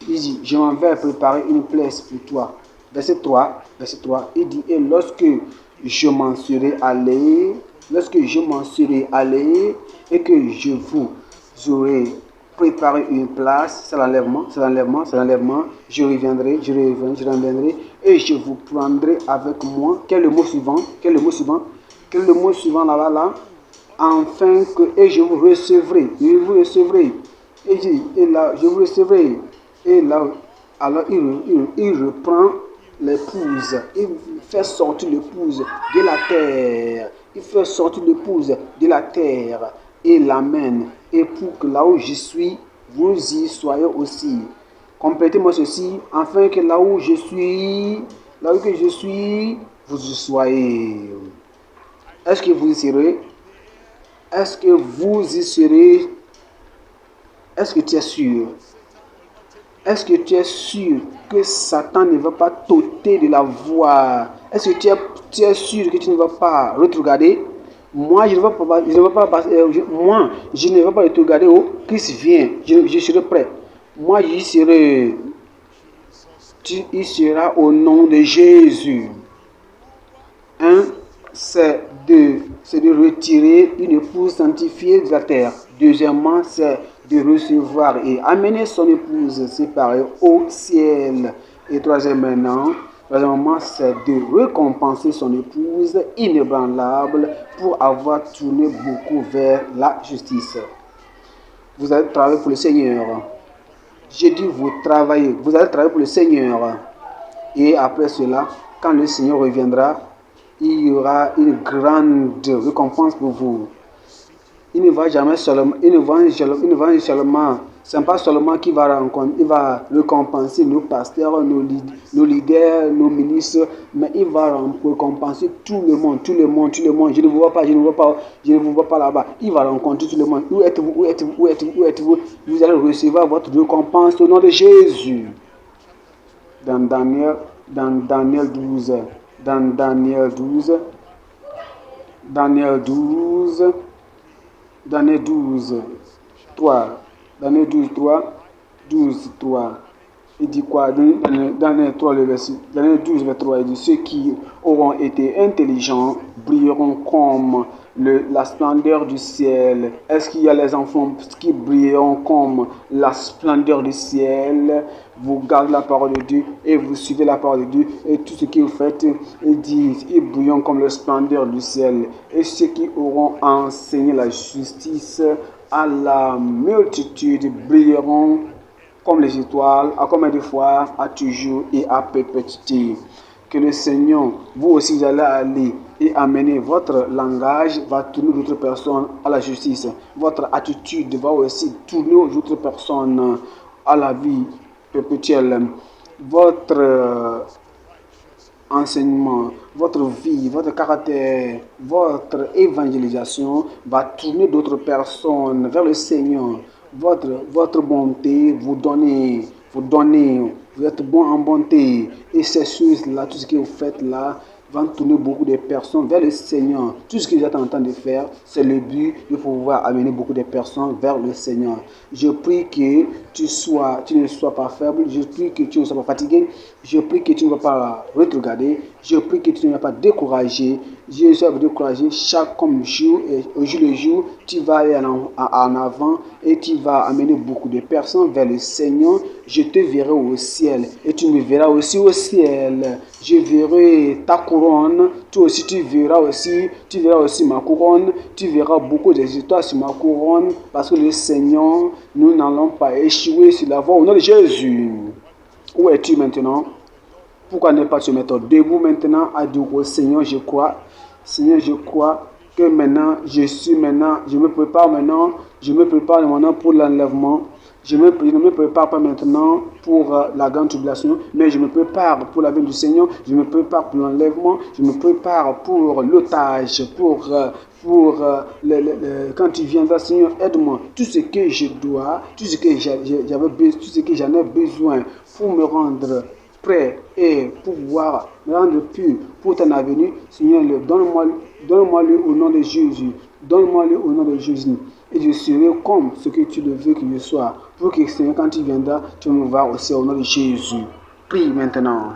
Il dit, je m'en vais préparer une place pour toi. Verset 3, il dit, et lorsque je m'en serai allé et que je vous aurai préparé une place, c'est l'enlèvement, je reviendrai et je vous prendrai avec moi. Quel est le mot suivant? Là? Enfin que, et je vous recevrai. Et dit, et là, je vous recevrai. Et là, alors il reprend l'épouse. Il fait sortir l'épouse de la terre. Et l'amène. Et pour que là où je suis, vous y soyez aussi. Complétez-moi ceci, afin que là où je suis, vous y soyez. Est-ce que vous y serez? Est-ce que tu es sûr? Est-ce que tu es sûr que Satan ne va pas t'ôter de la voie? Est-ce que tu es sûr que tu ne vas pas regarder? Moi, je ne vais pas regarder. Oh, Christ vient, je serai prêt. Moi, j'y serai. Tu y seras au nom de Jésus. C'est de retirer une épouse sanctifiée de la terre. Deuxièmement, c'est de recevoir et amener son épouse séparée au ciel. Et troisièmement, c'est de récompenser son épouse inébranlable pour avoir tourné beaucoup vers la justice. Vous allez travailler pour le Seigneur. J'ai dit vous allez travailler pour le Seigneur. Et après cela, quand le Seigneur reviendra, il y aura une grande récompense pour vous. Il ne va seulement, c'est pas seulement qu'il va récompenser nos pasteurs, nos leaders, nos ministres, mais il va récompenser tout le monde. Je ne vous vois pas là-bas. Il va rencontrer tout le monde. Où êtes-vous? Vous allez recevoir votre récompense au nom de Jésus. Dans Daniel 12, 3. Il dit quoi? Daniel 3, le verset. Daniel 12, verset 3, il dit, ceux qui auront été intelligents brilleront comme la splendeur du ciel. Est-ce qu'il y a les enfants qui brilleront comme la splendeur du ciel? Vous gardez la parole de Dieu et vous suivez la parole de Dieu. Et tout ce que vous faites, ils disent, ils brillent comme la splendeur du ciel. Et ceux qui auront enseigné la justice à la multitude brilleront comme les étoiles, à combien de fois, à toujours et à perpétuité. Que le Seigneur, vous aussi, vous allez aller et amener votre langage, va tourner d'autres personnes à la justice. Votre attitude va aussi tourner aux autres personnes à la vie perpétuelle. Votre enseignement, votre vie, votre caractère, votre évangélisation va tourner d'autres personnes vers le Seigneur. Votre bonté, vous êtes bon en bonté. Et ces choses-là, tout ce que vous faites là, va tourner beaucoup de personnes vers le Seigneur. Tout ce que vous êtes en train de faire, c'est le but de pouvoir amener beaucoup de personnes vers le Seigneur. Je prie que tu ne sois pas faible. Je prie que tu ne sois pas fatigué. Je prie que tu ne vas pas regarder. Je prie que tu ne vas pas décourager. Je suis décourager chaque jour et au jour le jour, tu vas aller en avant et tu vas amener beaucoup de personnes vers le Seigneur. Je te verrai au ciel et tu me verras aussi au ciel. Je verrai ta couronne, toi aussi tu verras aussi ma couronne, tu verras beaucoup des étoiles sur ma couronne parce que le Seigneur, nous n'allons pas échouer sur la voie au nom de Jésus. Où es-tu maintenant? Pourquoi ne pas te mettre debout maintenant à dire au Seigneur, je crois. Seigneur, je crois que maintenant, je me prépare maintenant pour l'enlèvement. Je ne me prépare pas maintenant pour la grande tribulation, mais je me prépare pour la venue du Seigneur, je me prépare pour l'enlèvement, je me prépare pour l'otage, quand tu viendras, Seigneur, aide-moi. Tout ce que je dois, tout ce que j'en ai besoin pour me rendre prêt et pouvoir me rendre pur pour ton avenir, Seigneur, donne-moi-le au nom de Jésus. Donne-moi-le au nom de Jésus. Et je serai comme ce que tu le veux que je sois. Pour que, Seigneur, quand tu viendras, tu me vois aussi au nom de Jésus. Prie maintenant.